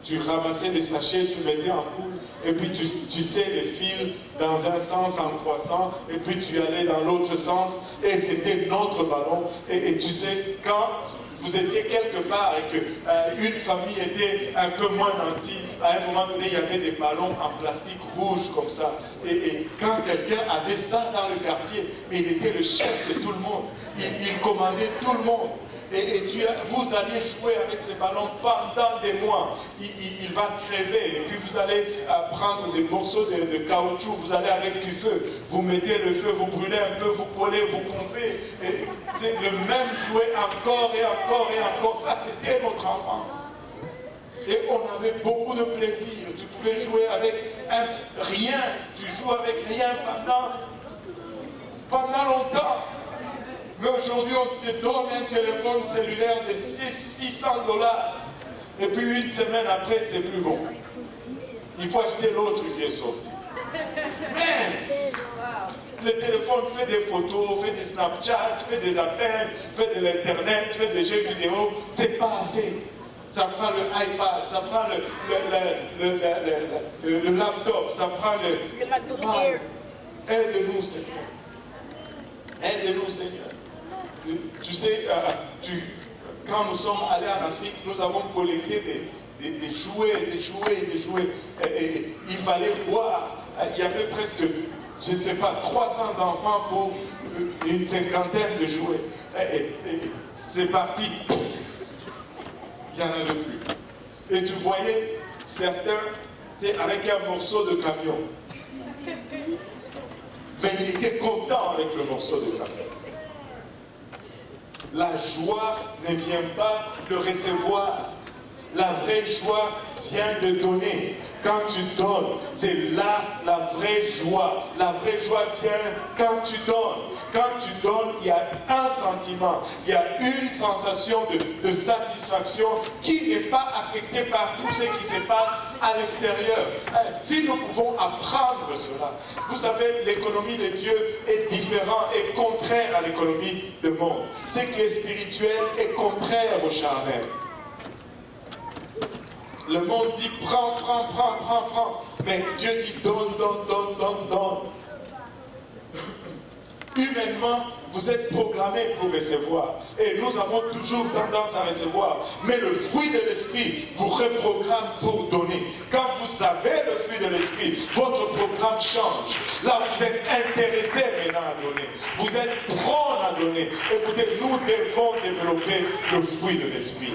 Speaker 1: Tu ramassais les sachets, tu mettais en boule, et puis tu sais les fils dans un sens en croissant, et puis tu allais dans l'autre sens, et c'était notre ballon. Et tu sais, quand vous étiez quelque part et qu'une famille était un peu moins nantie, à un moment donné, il y avait des ballons en plastique rouge comme ça. Et quand quelqu'un avait ça dans le quartier, il était le chef de tout le monde. Il commandait tout le monde. Et vous alliez jouer avec ces ballons pendant des mois. Il va crever. Et puis vous allez prendre des morceaux de caoutchouc. Vous allez avec du feu. Vous mettez le feu, vous brûlez un peu, vous collez, vous pompez. Et c'est le même jouet encore et encore et encore. Ça, c'était notre enfance. Et on avait beaucoup de plaisir. Tu pouvais jouer avec rien. Tu joues avec rien pendant longtemps. Mais aujourd'hui, on te donne un téléphone cellulaire de $600. Et puis une semaine après, c'est plus bon. Il faut acheter l'autre qui est sorti. Mince! Le téléphone fait des photos, fait des Snapchat, fait des appels, fait de l'internet, fait des jeux vidéo. C'est pas assez. Ça prend le iPad, ça prend le laptop, ça prend le
Speaker 3: MacBook Air.
Speaker 1: Aide-nous, Seigneur. Aide-nous, Seigneur. Tu sais, quand nous sommes allés en Afrique, nous avons collecté jouets. Et il fallait voir. Il y avait presque, je ne sais pas, 300 enfants pour une cinquantaine de jouets. C'est parti. Il n'y en avait plus. Et tu voyais certains avec un morceau de camion. Mais il était content avec le morceau de camion. La joie ne vient pas de recevoir. La vraie joie vient de donner. Quand tu donnes, c'est là la vraie joie. La vraie joie vient quand tu donnes. Quand tu donnes, il y a un sentiment, il y a une sensation de satisfaction qui n'est pas affectée par tout ce qui se passe à l'extérieur. Si nous pouvons apprendre cela, vous savez, l'économie de Dieu est différente et contraire à l'économie du monde. Ce qui est spirituel est contraire au charnel. Le monde dit prends. Mais Dieu dit donne. Humainement, vous êtes programmés pour recevoir. Et nous avons toujours tendance à recevoir. Mais le fruit de l'esprit vous reprogramme pour donner. Quand vous avez le fruit de l'esprit, votre programme change. Là, vous êtes intéressé maintenant à donner. Vous êtes prêt à donner. Écoutez, nous devons développer le fruit de l'esprit.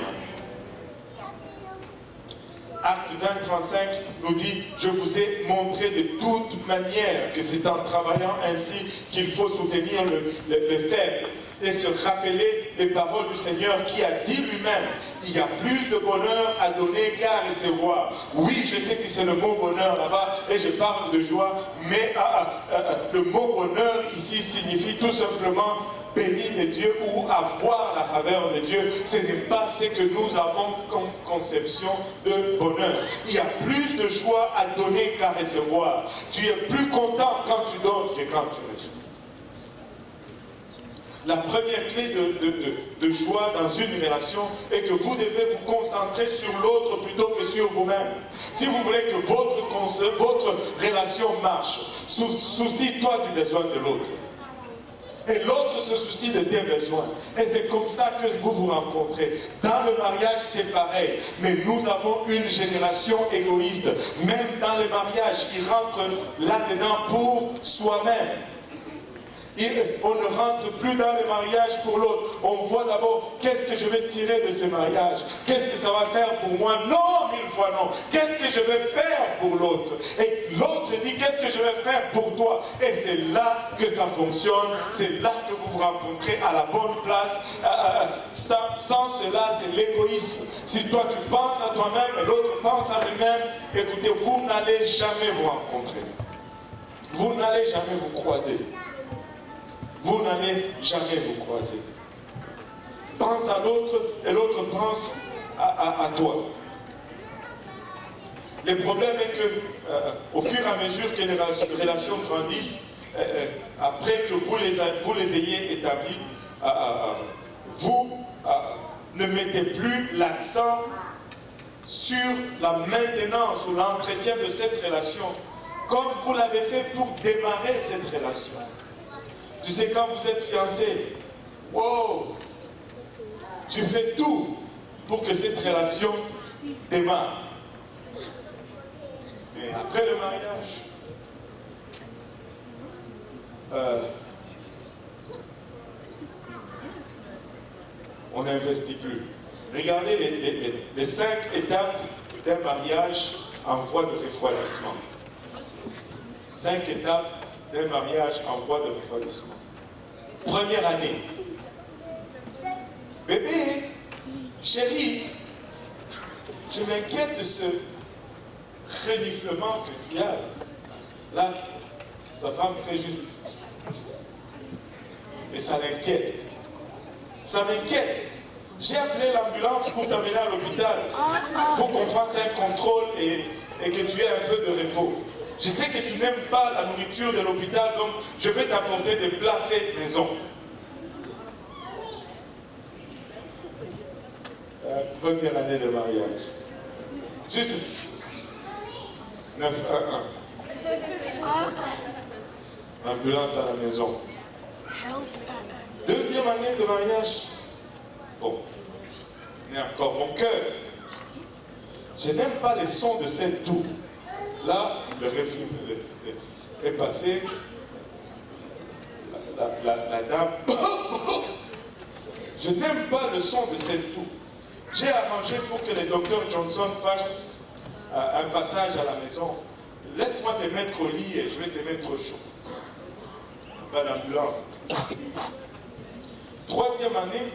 Speaker 1: Acte 20, 35 nous dit « Je vous ai montré de toute manière que c'est en travaillant ainsi qu'il faut soutenir le faible et se rappeler les paroles du Seigneur qui a dit lui-même « Il y a plus de bonheur à donner qu'à recevoir. » Oui, je sais que c'est le mot bonheur là-bas et je parle de joie, mais le mot bonheur ici signifie tout simplement béni de Dieu ou avoir la faveur de Dieu. Ce n'est pas ce que nous avons comme conception de bonheur. Il y a plus de joie à donner qu'à recevoir. Tu es plus content quand tu donnes que quand tu reçois. La première clé de joie dans une relation est que vous devez vous concentrer sur l'autre plutôt que sur vous-même. Si vous voulez que votre relation marche, soucie-toi du besoin de l'autre. Et l'autre se soucie de tes besoins. Et c'est comme ça que vous vous rencontrez. Dans le mariage, c'est pareil. Mais nous avons une génération égoïste. Même dans le mariage, il rentre là-dedans pour soi-même. On ne rentre plus dans le mariage pour l'autre. On voit d'abord, qu'est-ce que je vais tirer de ce mariage? Qu'est-ce que ça va faire pour moi? Non, 1000 fois non. Qu'est-ce que je vais faire pour l'autre? Et l'autre dit, qu'est-ce que je vais faire pour toi? Et c'est là que ça fonctionne. C'est là que vous vous rencontrez à la bonne place. Sans cela, c'est l'égoïsme. Si toi, tu penses à toi-même et l'autre pense à lui-même, écoutez, vous n'allez jamais vous rencontrer. Vous n'allez jamais vous croiser. Vous n'allez jamais vous croiser. Pense à l'autre et l'autre pense à toi. Le problème est que, au fur et à mesure que les relations grandissent, après que vous les ayez établis, vous ne mettez plus l'accent sur la maintenance ou l'entretien de cette relation, comme vous l'avez fait pour démarrer cette relation. Tu sais, quand vous êtes fiancé, wow, tu fais tout pour que cette relation démarre. Mais après le mariage, on n'investit plus. Regardez les 5 étapes d'un mariage en voie de refroidissement. 5 étapes d'un mariage en voie de refroidissement. Première année. Bébé, chérie, je m'inquiète de ce reniflement que tu as. Là, sa femme fait juste... Et ça l'inquiète. Ça m'inquiète. J'ai appelé l'ambulance pour t'amener à l'hôpital, pour qu'on fasse un contrôle et que tu aies un peu de repos. Je sais que tu n'aimes pas la nourriture de l'hôpital, donc je vais t'apporter des plats faits maison. Première année de mariage. Juste 9-1-1. L'ambulance à la maison. Deuxième année de mariage. Bon. Mais encore mon cœur. Je n'aime pas les sons de cette toux. Là, le reflux est passé. La dame. Je n'aime pas le son de cette toux. J'ai arrangé pour que le docteur Johnson fasse un passage à la maison. Laisse-moi te mettre au lit et je vais te mettre au chaud. Pas d'ambulance. 3e année.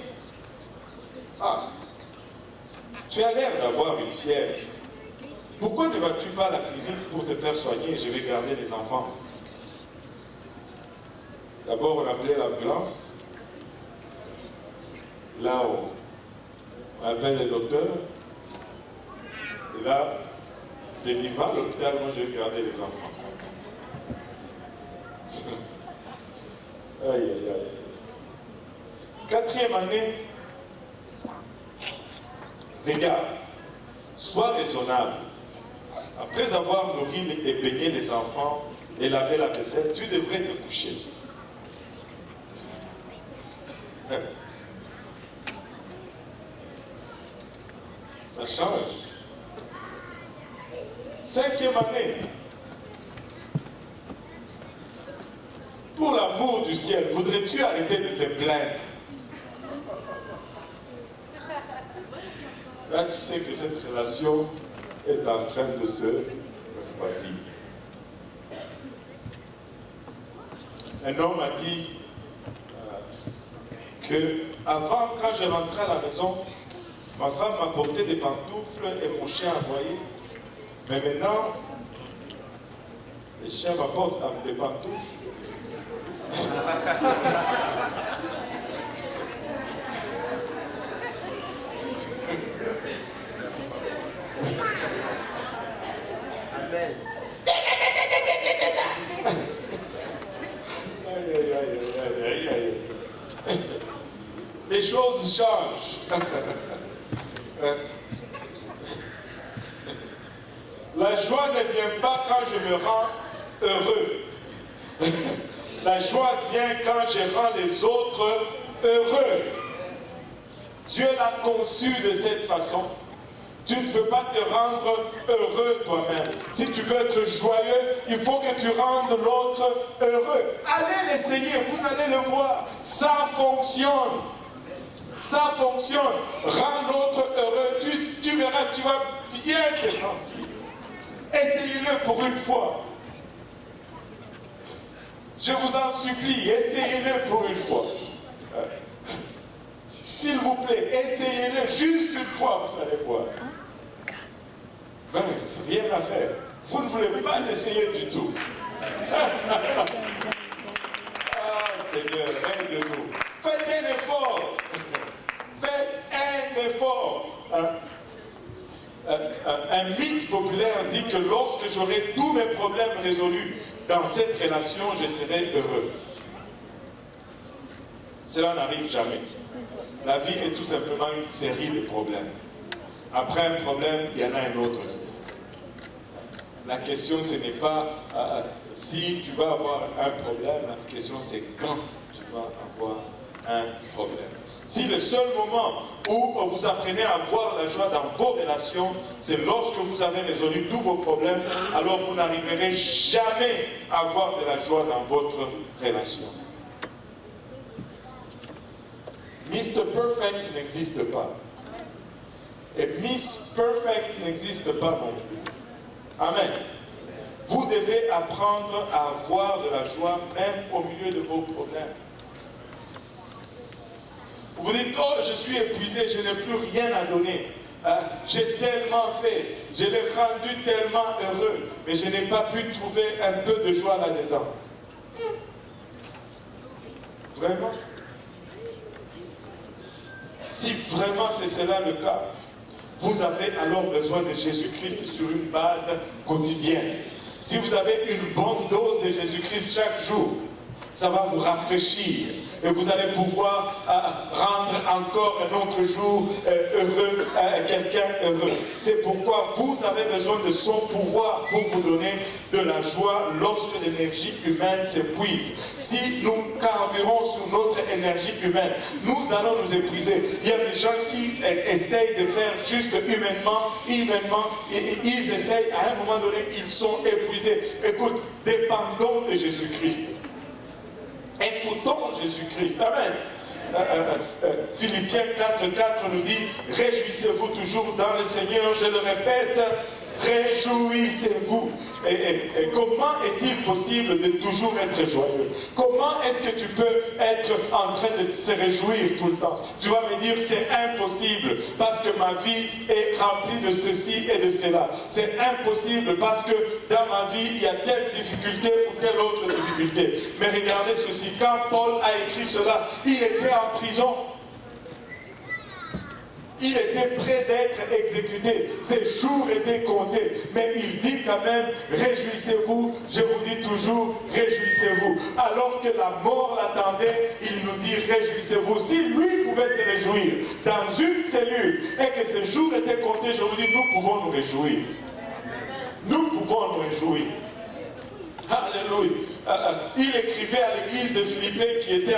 Speaker 1: Ah, tu as l'air d'avoir une fièvre. Pourquoi ne vas-tu pas à la clinique pour te faire soigner? Je vais garder les enfants. D'abord, on appelait l'ambulance. Là, on appelle le docteur. Et là, il va à l'hôpital, moi je vais garder les enfants. Aïe, aïe, aïe. 4e année. Regarde, sois raisonnable. Après avoir nourri et baigné les enfants et lavé la vaisselle, tu devrais te coucher. Ça change. 5e année. Pour l'amour du ciel, voudrais-tu arrêter de te plaindre? Là, tu sais que cette relation est en train de se refroidir. Un homme a dit que avant, quand je rentrais à la maison, ma femme m'apportait des pantoufles et mon chien aboyait. Mais maintenant, les chiens m'apportent des pantoufles.
Speaker 4: Amen.
Speaker 1: Les choses changent. La joie ne vient pas quand je me rends heureux. La joie vient quand je rends les autres heureux. Dieu l'a conçu de cette façon. Tu ne peux pas te rendre heureux toi-même. Si tu veux être joyeux, il faut que tu rendes l'autre heureux. Allez l'essayer, vous allez le voir. Ça fonctionne. Ça fonctionne. Rends l'autre heureux. Tu verras, tu vas bien te sentir. Essayez-le pour une fois. Je vous en supplie, essayez-le pour une fois. S'il vous plaît, essayez-le juste une fois, vous allez voir. Ben, c'est rien à faire. Vous ne voulez pas l'essayer du tout. Ah, Seigneur, aide-nous. Faites un effort. Faites un effort. Un mythe populaire dit que lorsque j'aurai tous mes problèmes résolus dans cette relation, je serai heureux. Cela n'arrive jamais. La vie est tout simplement une série de problèmes. Après un problème, il y en a un autre. La question, ce n'est pas si tu vas avoir un problème, la question c'est quand tu vas avoir un problème. Si le seul moment où vous apprenez à avoir la joie dans vos relations, c'est lorsque vous avez résolu tous vos problèmes, alors vous n'arriverez jamais à avoir de la joie dans votre relation. Mr. Perfect n'existe pas. Et Miss Perfect n'existe pas non plus. Amen. Vous devez apprendre à avoir de la joie même au milieu de vos problèmes. Vous dites, oh, je suis épuisé, je n'ai plus rien à donner. J'ai tellement fait, je l'ai rendu tellement heureux, mais je n'ai pas pu trouver un peu de joie là-dedans. Vraiment? Si vraiment c'est cela le cas, vous avez alors besoin de Jésus-Christ sur une base quotidienne. Si vous avez une bonne dose de Jésus-Christ chaque jour, Ça va vous rafraîchir et vous allez pouvoir rendre encore un autre jour heureux, quelqu'un heureux. C'est pourquoi vous avez besoin de son pouvoir pour vous donner de la joie lorsque l'énergie humaine s'épuise. Si nous carburons sur notre énergie humaine, nous allons nous épuiser. Il y a des gens qui essayent de faire juste humainement, et ils essayent, à un moment donné, ils sont épuisés. Écoute, dépendons de Jésus-Christ. Écoutons Jésus-Christ. Amen. Philippiens 4:4 nous dit, réjouissez-vous toujours dans le Seigneur, je le répète, réjouissez-vous. Et comment est-il possible de toujours être joyeux? Comment est-ce que tu peux être en train de se réjouir tout le temps? Tu vas me dire, c'est impossible parce que ma vie est remplie de ceci et de cela. C'est impossible parce que dans ma vie, il y a telle difficulté ou telle autre difficulté. Mais regardez ceci, quand Paul a écrit cela, il était en prison. Il était prêt d'être exécuté. Ses jours étaient comptés. Mais il dit quand même, réjouissez-vous. Je vous dis toujours, réjouissez-vous. Alors que la mort l'attendait, il nous dit, réjouissez-vous. Si lui pouvait se réjouir dans une cellule et que ses jours étaient comptés, je vous dis, nous pouvons nous réjouir. Nous pouvons nous réjouir. Alléluia. Il écrivait à l'église de Philippins qui était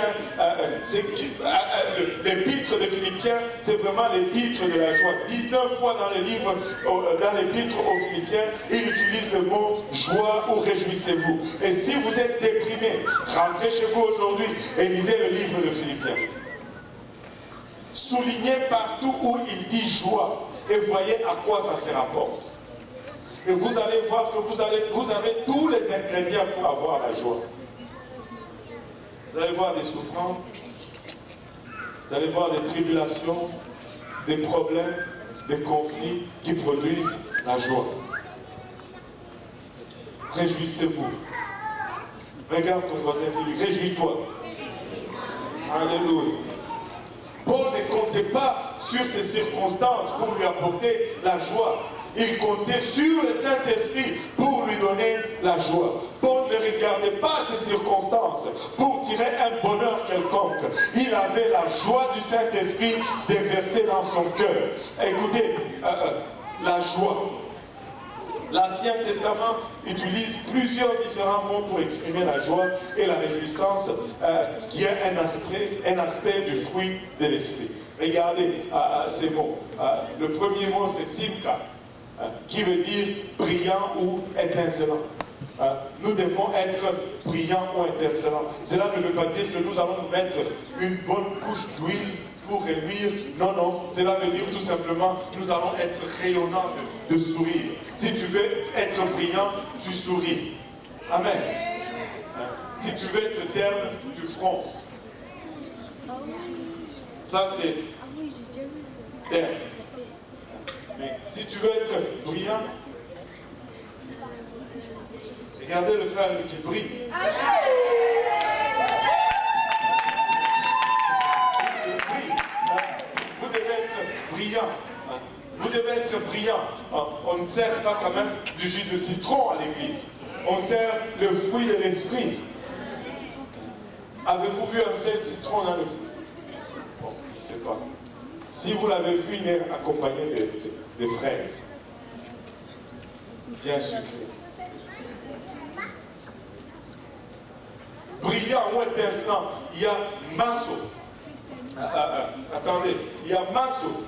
Speaker 1: l'épître de Philippiens, c'est vraiment l'épître de la joie. 19 fois dans le livre, dans l'épître aux Philippiens, il utilise le mot joie ou réjouissez-vous. Et si vous êtes déprimé, rentrez chez vous aujourd'hui et lisez le livre de Philippiens. Soulignez partout où il dit joie et voyez à quoi ça se rapporte. Et vous allez voir que vous avez tous les ingrédients pour avoir la joie. Vous allez voir des souffrances, vous allez voir des tribulations, des problèmes, des conflits qui produisent la joie. Réjouissez-vous. Regarde ton voisin qui lui réjouis-toi. Alléluia. Paul ne comptait pas sur ces circonstances pour lui apporter la joie. Il comptait sur le Saint-Esprit pour lui donner la joie. Paul ne regardait pas ces circonstances pour tirer un bonheur quelconque. Il avait la joie du Saint-Esprit déversée dans son cœur. Écoutez, la joie. L'Ancien Testament utilise plusieurs différents mots pour exprimer la joie et la réjouissance, qui est un aspect du fruit de l'Esprit. Regardez ces mots. Le premier mot, c'est simka, qui veut dire brillant ou étincelant. Nous devons être brillants ou étincelants. Cela ne veut pas dire que nous allons mettre une bonne couche d'huile pour réduire. Non, non. Cela veut dire tout simplement, nous allons être rayonnants de sourire. Si tu veux être brillant, tu souris. Amen. Si tu veux être terne, tu fronces. Ça, c'est terne. Mais si tu veux être brillant, regardez le frère qui brille. Vous devez être brillant. Vous devez être brillant. On ne sert pas quand même du jus de citron à l'église. On sert le fruit de l'esprit. Avez-vous vu un seul citron dans le fruit? Bon, je ne sais pas. Si vous l'avez vu, il est accompagné de fraises. Bien sucrées. Brillant ou étincelant, il y a masso. Attendez, il y a masso.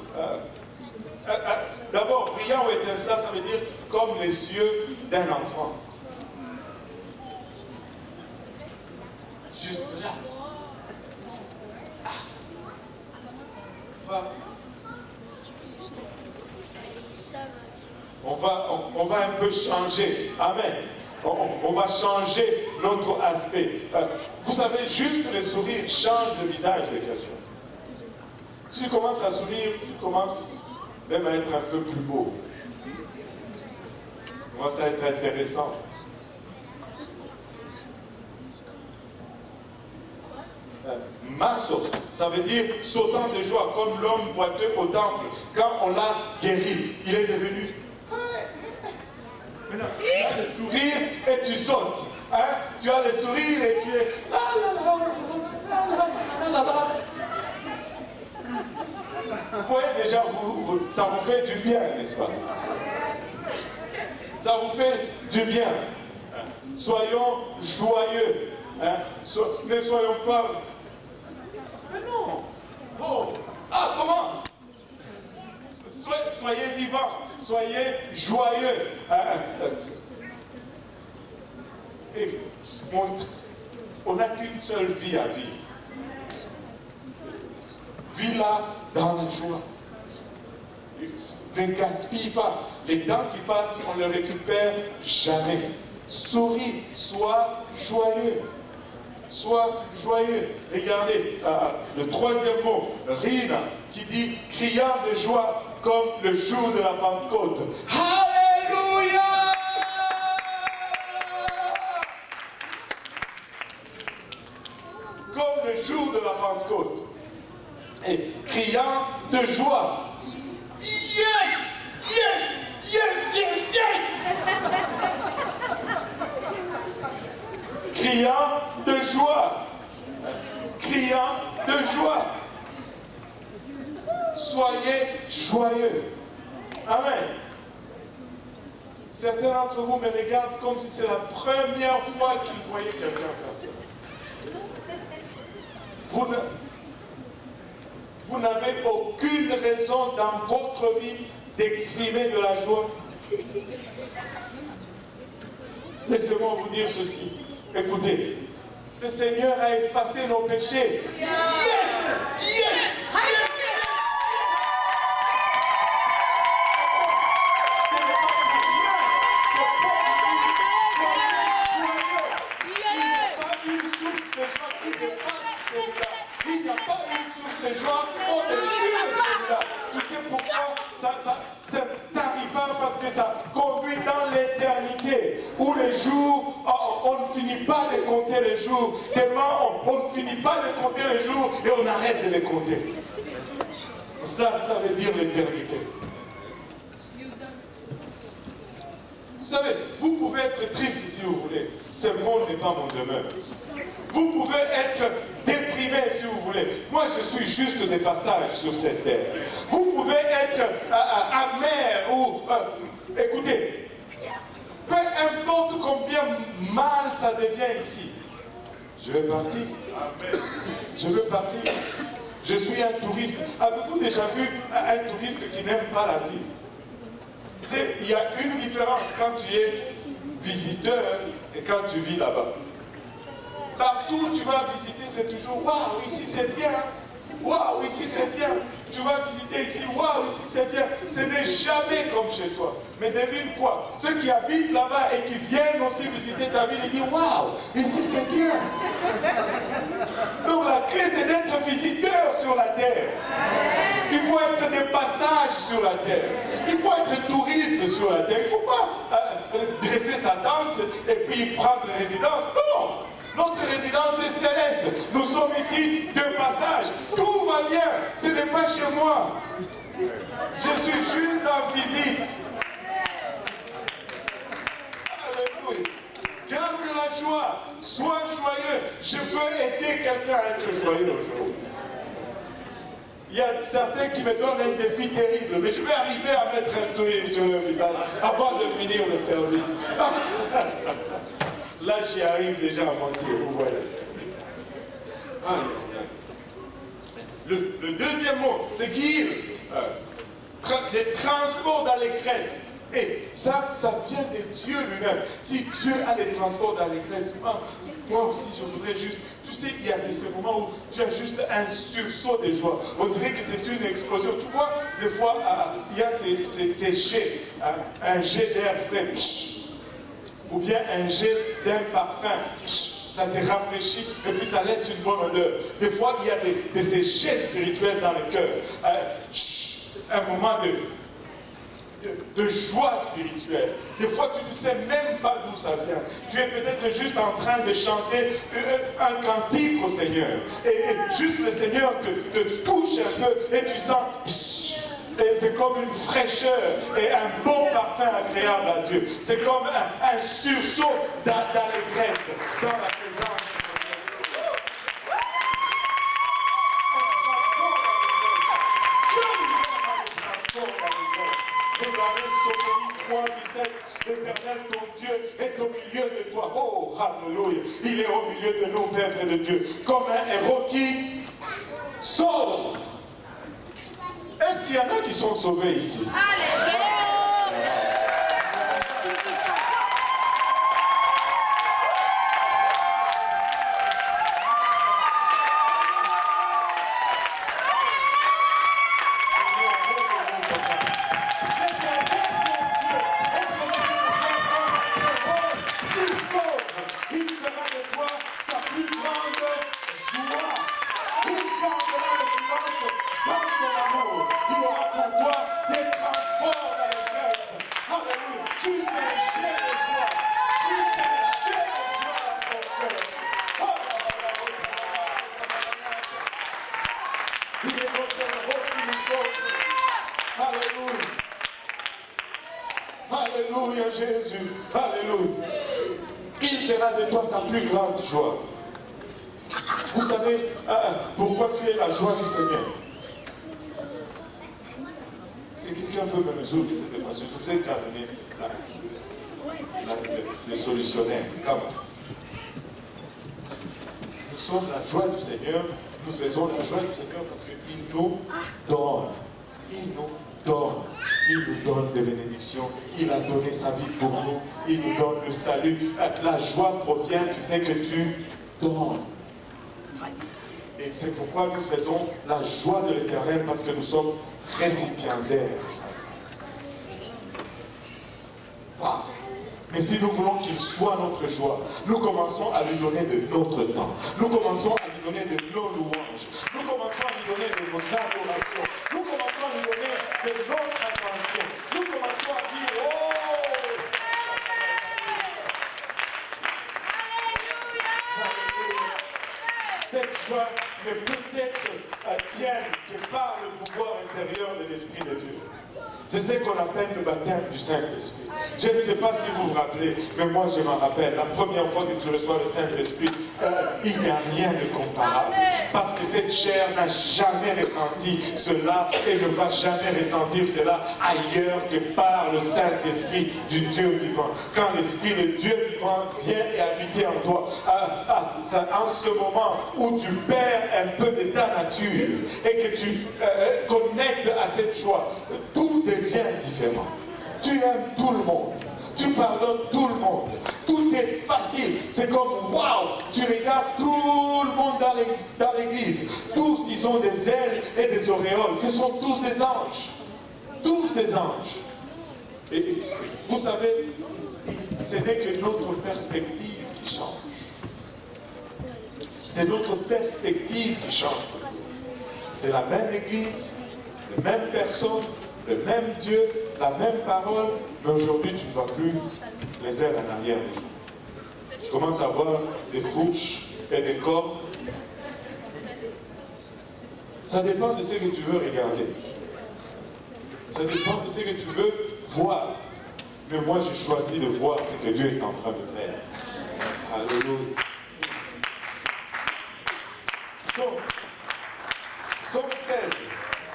Speaker 1: D'abord, brillant ou étincelant, ça veut dire comme les yeux d'un enfant. Juste là. On va un peu changer. Amen. On va changer notre aspect. Vous savez, juste le sourire change le visage de quelqu'un. Si tu commences à sourire, tu commences même à être un peu plus beau. Tu commences à être intéressant. Masso, ça veut dire sautant de joie, comme l'homme boiteux au temple. Quand on l'a guéri, il est devenu. Maintenant, tu as le sourire et tu sautes. Hein? Tu as le sourire et tu es là. là-bas. Vous voyez déjà, ça vous fait du bien, n'est-ce pas? Ça vous fait du bien. Soyons joyeux. Hein? Ne soyons pas... Mais non. Oh. Ah, comment? Soyez vivants. Soyez joyeux. Et on n'a qu'une seule vie à vivre. Vis-la dans la joie. Ne gaspille pas. Les temps qui passent, on ne les récupère jamais. Souris, sois joyeux. Sois joyeux. Regardez le troisième mot, Rina, qui dit criant de joie comme le jour de la Pentecôte. Alléluia! Comme le jour de la Pentecôte. Et criant de joie. Yes! Yes! Yes! Yes! Yes! Criant de joie. Criant de joie. Soyez joyeux. Amen. Certains d'entre vous me regardent comme si c'est la première fois qu'ils voyaient quelqu'un faire ça. Vous n'avez aucune raison dans votre vie d'exprimer de la joie. Laissez-moi vous dire ceci. Écoutez, le Seigneur a effacé nos péchés. Yes! Yes! Yes! Ce n'est pas pour rien que Paul dit, soyez joyeux. Il n'y a pas une source de joie qui dépasse celui-là. Il n'y a pas une source de joie au-dessus de celui-là. Tu sais pourquoi ça t'arrive pas? Parce que ça conduit dans l'éternité, où les jours, on ne finit pas de compter les jours, tellement on ne finit pas de compter les jours et on arrête de les compter. Ça veut dire l'éternité. Vous savez, vous pouvez être triste si vous voulez. Ce monde n'est pas mon demeure. Vous pouvez être déprimé si vous voulez. Moi, je suis juste de passage sur cette terre. Vous pouvez être amer ou... écoutez, peu importe combien mal ça devient ici, je vais partir. Je veux partir. Je suis un touriste. Avez-vous déjà vu un touriste qui n'aime pas la vie? Tu sais, il y a une différence quand tu es visiteur et quand tu vis là-bas. Partout où tu vas visiter, c'est toujours « Waouh, ici c'est bien !» Waouh, ici c'est bien. Tu vas visiter ici, waouh, ici c'est bien. Ce n'est jamais comme chez toi. Mais devine quoi? Ceux qui habitent là-bas et qui viennent aussi visiter ta ville, ils disent waouh, ici c'est bien. Donc la clé c'est d'être visiteur sur la terre. Il faut être de passage sur la terre. Il faut être touriste sur la terre. Il ne faut pas dresser sa tente et puis prendre résidence. Non! Notre résidence est céleste. Nous sommes ici de passage. Tout va bien. Ce n'est pas chez moi. Je suis juste en visite. Alléluia. Garde la joie. Sois joyeux. Je peux aider quelqu'un à être joyeux aujourd'hui. Il y a certains qui me donnent un défi terrible, mais je vais arriver à mettre un sourire sur le visage avant de finir le service. Là, j'y arrive déjà à moitié, vous voyez. Le deuxième mot, c'est guide. Les transports d'allégresse. Et ça vient de Dieu lui-même. Si Dieu a les transports d'allégresse, moi aussi, je voudrais juste... Tu sais, il y a ces moments où tu as juste un sursaut de joie. On dirait que c'est une explosion. Tu vois, des fois, il y a ces jets. Un jet d'air frais. Ou bien un jet d'un parfum. Ça te rafraîchit et puis ça laisse une bonne odeur. Des fois, il y a ces jets spirituels dans le cœur. Un moment de joie spirituelle. Des fois, tu ne sais même pas d'où ça vient. Tu es peut-être juste en train de chanter un cantique au Seigneur. Et juste le Seigneur te touche un peu et tu sens... Et c'est comme une fraîcheur et un bon parfum agréable à Dieu. C'est comme un sursaut d'allégresse dans la présence du Seigneur. au milieu de nous, peuple de Dieu, comme un héros qui sauve. Est-ce qu'il y en a qui sont sauvés ici? Alléluia Jésus, alléluia. Il fera de toi sa plus grande joie. Vous savez pourquoi tu es la joie du Seigneur? Si quelqu'un peut me résoudre cette équation, je vous ai déjà donné le solutionnaire. Comment? Nous sommes la joie du Seigneur, nous faisons la joie du Seigneur parce qu'il nous donne. Il nous donne. Il nous donne des bénédictions. Il a donné sa vie pour nous. Il nous donne le salut. La joie provient du fait que tu donnes. Et c'est pourquoi nous faisons la joie de l'Éternel, parce que nous sommes récipiendaires de sa grâce. Wow. Mais si nous voulons qu'il soit notre joie, nous commençons à lui donner de notre temps. Nous commençons à lui donner de nos louanges. Nous commençons à lui donner de nos adorations. Nous commençons à lui donner de notre attention. Nous commençons à dire, oh, cette joie ne peut être tienne que par le pouvoir intérieur de l'Esprit de Dieu. C'est ce qu'on appelle le baptême du Saint-Esprit. Je ne sais pas si vous vous rappelez, mais moi je m'en rappelle. La première fois que tu reçois le Saint-Esprit, il n'y a rien de comparable. Parce que cette chair n'a jamais ressenti cela et ne va jamais ressentir cela ailleurs que par le Saint-Esprit du Dieu vivant. Quand l'Esprit de Dieu vivant vient et habiter en toi, en ce moment où tu perds un peu de ta nature et que tu connectes à cette joie, tout devient différent. Tu aimes tout le monde. Tu pardonnes tout le monde. Tout est facile. C'est comme, waouh, tu regardes tout le monde dans l'église. Tous, ils ont des ailes et des auréoles. Ce sont tous des anges. Tous des anges. Et vous savez, ce n'est que notre perspective qui change. C'est notre perspective qui change. C'est la même église, les mêmes personnes, le même Dieu, la même parole, mais aujourd'hui tu ne vois plus les ailes en arrière des gens. Tu commences à voir des fourches et des corps. Ça dépend de ce que tu veux regarder. Ça dépend de ce que tu veux voir. Mais moi j'ai choisi de voir ce que Dieu est en train de faire. Alléluia. Psaume 16.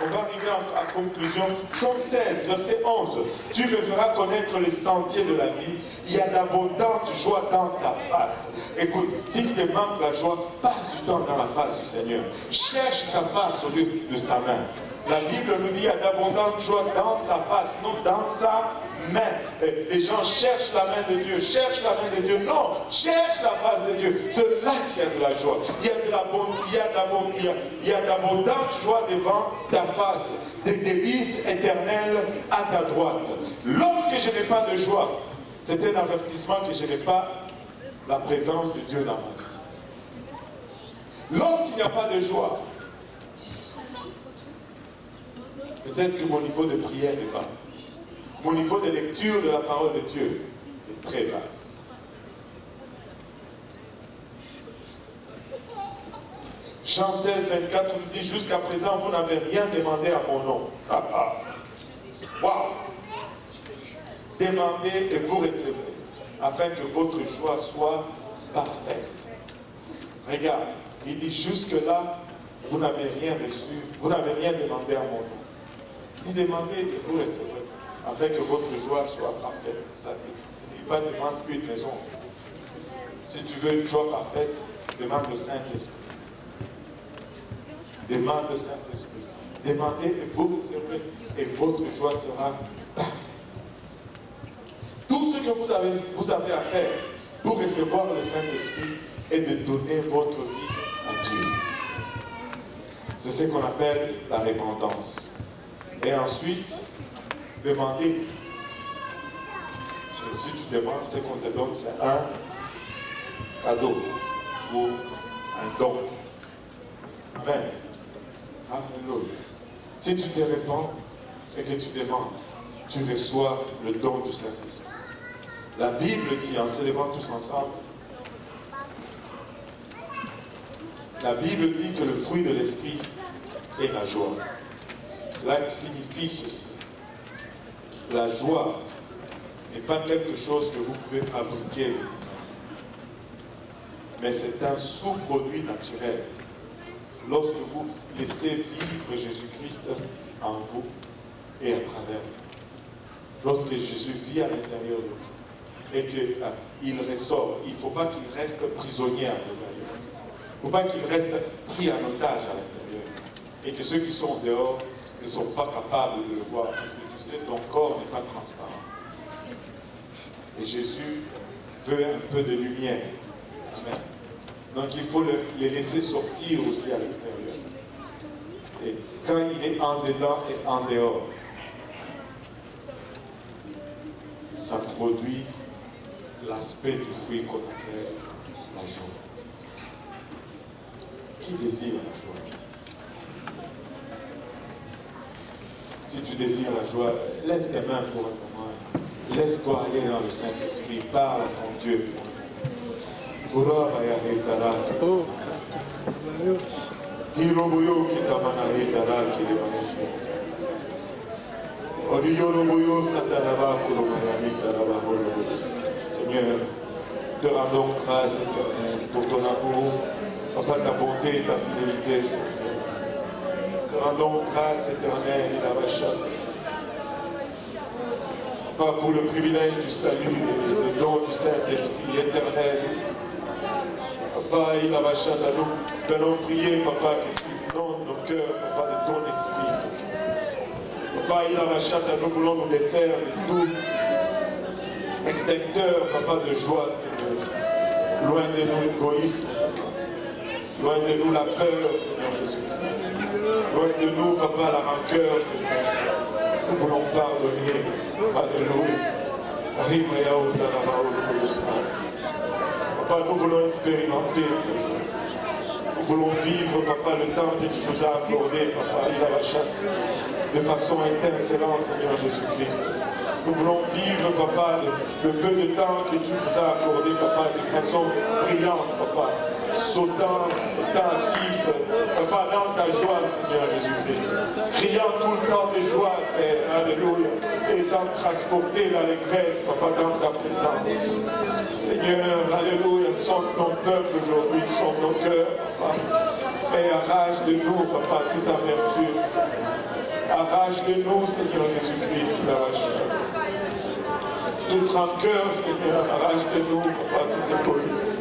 Speaker 1: On va arriver à conclusion. Psaume 16, verset 11. Tu me feras connaître les sentiers de la vie. Il y a d'abondantes joies dans ta face. Écoute, s'il te manque la joie, passe du temps dans la face du Seigneur. Cherche sa face au lieu de sa main. La Bible nous dit qu'il y a d'abondantes joies dans sa face, non dans sa main. Les gens cherchent la main de Dieu, cherchent la main de Dieu. Non, cherche la face de Dieu. C'est là qu'il y a de la joie. Il y a d'abondantes joies devant ta face, des délices éternelles à ta droite. Lorsque je n'ai pas de joie, c'est un avertissement que je n'ai pas la présence de Dieu dans ma vie. Lorsqu'il n'y a pas de joie, peut-être que mon niveau de prière est bas. Mon niveau de lecture de la parole de Dieu est très basse. Jean 16, 24 nous dit, jusqu'à présent, vous n'avez rien demandé à mon nom. Waouh! Demandez et vous recevrez, afin que votre joie soit parfaite. Regarde, il dit, jusque-là, vous n'avez rien reçu, vous n'avez rien demandé à mon nom. Il dit, demandez et vous recevrez, afin que votre joie soit parfaite. Ça ne dit pas demande une maison. Si tu veux une joie parfaite, demande le Saint-Esprit. Demande le Saint-Esprit. Demandez et vous recevrez et votre joie sera parfaite. Tout ce que vous avez à faire pour recevoir le Saint-Esprit est de donner votre vie à Dieu. C'est ce qu'on appelle la repentance. Et ensuite, demander. Et si tu demandes, ce qu'on te donne, c'est un cadeau ou un don. Amen. Alléluia. Si tu te répands et que tu demandes, tu reçois le don du Saint-Esprit. La Bible dit, en se levant tous ensemble, la Bible dit que le fruit de l'Esprit est la joie. Cela signifie ceci. La joie n'est pas quelque chose que vous pouvez fabriquer, mais c'est un sous-produit naturel. Lorsque vous laissez vivre Jésus-Christ en vous et à travers vous. Lorsque Jésus vit à l'intérieur de vous et qu'il ressort, il ne faut pas qu'il reste prisonnier à l'intérieur. Il ne faut pas qu'il reste pris en otage à l'intérieur. Et que ceux qui sont dehors ne sont pas capables de le voir parce que tu sais, ton corps n'est pas transparent. Et Jésus veut un peu de lumière. Amen. Donc il faut les laisser sortir aussi à l'extérieur. Et quand il est en dedans et en dehors, ça produit l'aspect du fruit qu'on appelle la joie. Qui désire la joie ici? Si tu désires la joie, lève tes mains pour un moment. Laisse-toi aller dans le Saint-Esprit. Parle à ton Dieu. Seigneur, te rendons grâce éternelle pour ton amour, Papa, ta bonté et ta fidélité, Seigneur. Te rendons grâce éternelle, Papa, pour le privilège du salut et le don du Saint-Esprit éternel. Papa, il a nous venons prier, Papa, que tu inondes nos cœurs, Papa, de ton esprit. Papa, il a nous voulons nous défaire de tout extincteur, Papa, de joie, Seigneur. Loin de nous l'égoïsme. Loin de nous la peur, Seigneur Jésus-Christ. Loin de nous, Papa, la rancœur, Seigneur. Nous voulons pardonner. Alléluia. Papa, nous voulons expérimenter. Nous voulons vivre, Papa, le temps que tu nous as accordé, Papa, de façon étincelante, Seigneur Jésus-Christ. Nous voulons vivre, Papa, le peu de temps que tu nous as accordé, Papa, de façon brillante, Papa, sautant, attentif, Papa, dans ta joie, Seigneur Jésus-Christ. Criant tout le temps de joie, Père, alléluia, et étant transporté l'allégresse, Papa, dans ta présence. Seigneur, alléluia, sonne ton peuple aujourd'hui, sonne nos cœurs, Papa, et arrache de nous, Papa, toute amertume, Seigneur. Arrache de nous, Seigneur Jésus-Christ, toute rancœur, Seigneur, arrache de nous, Papa, toute égoïsme.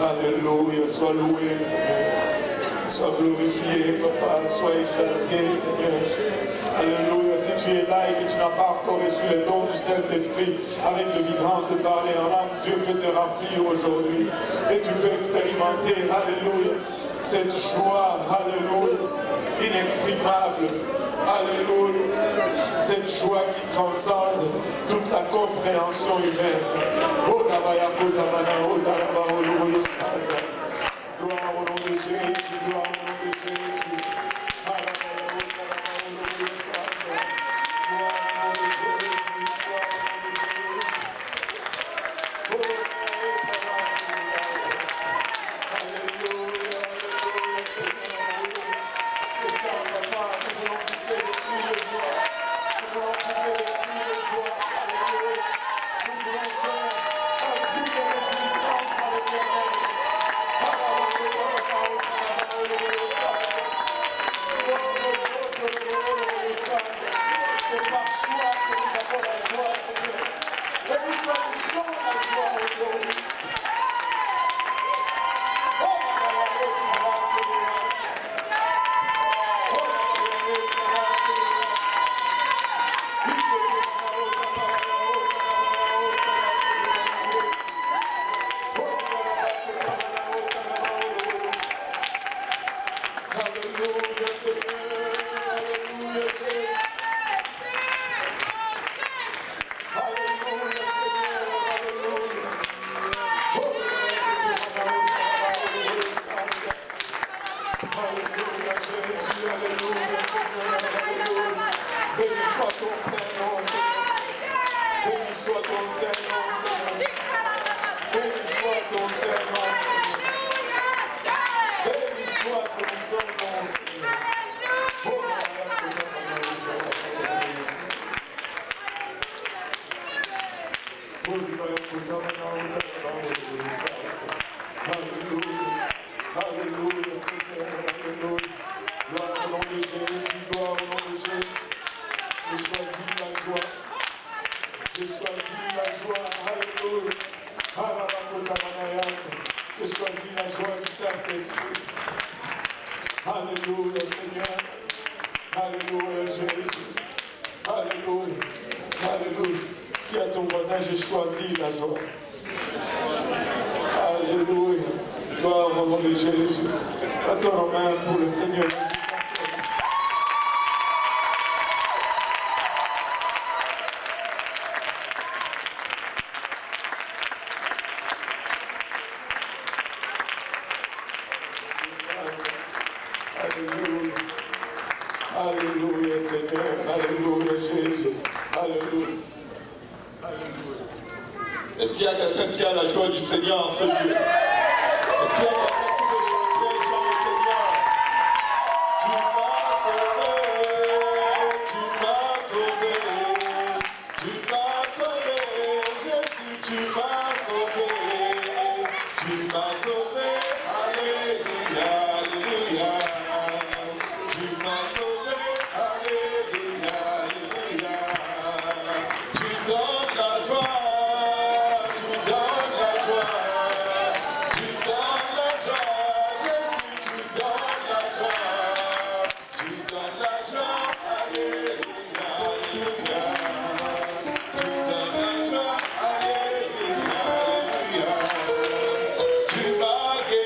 Speaker 1: Alléluia, sois loué, Seigneur. Sois glorifié, Papa, sois exalté, Seigneur. Alléluia. Si tu es là et que tu n'as pas encore reçu le don du Saint-Esprit avec l'évidence de parler en langue, Dieu peut te remplir aujourd'hui. Et tu peux expérimenter, alléluia, cette joie, alléluia, inexprimable. Alléluia. Cette joie qui transcende toute la compréhension humaine. Gloire au nom de Jésus, gloire au nom de Jésus. Nous voulons Béni soit ton Saint-Nom, Seigneur. Béni soit ton Saint-Nom, Seigneur. Alléluia. Alléluia, Seigneur. Alléluia. Gloire au nom de Jésus. Gloire au nom de Jésus. Je choisis la joie. Je choisis la joie. Alléluia. Je choisis la joie du Saint-Esprit. Alléluia, Seigneur. Alléluia, Jésus. Alléluia. Alléluia. Dis à ton voisin, j'ai choisi la joie. Alléluia. Gloire au nom de Jésus. Attends en main pour le Seigneur. Alléluia. Alléluia, Seigneur. Alléluia, Jésus. Alléluia. Alléluia. Est-ce qu'il y a quelqu'un qui a la joie du Seigneur en ce lieu? Est-ce qu'il y a quelqu'un qui veut chanter le chant du Seigneur? Tu m'as sauvé, tu m'as sauvé, tu m'as sauvé, Jésus, tu m'as sauvé, tu m'as sauvé, alléluia, alléluia. Tu m'as sauvé, alléluia, alléluia. Tu donnes la joie. Tu m'as guéri.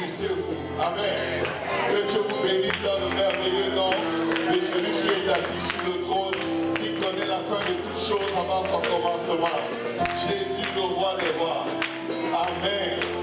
Speaker 1: remplissez-vous. Amen. Que Dieu vous bénisse dans le merveilleux nom de celui qui est assis sur le trône, qui connaît la fin de toutes choses avant son commencement. Jésus, le roi des rois. Amen.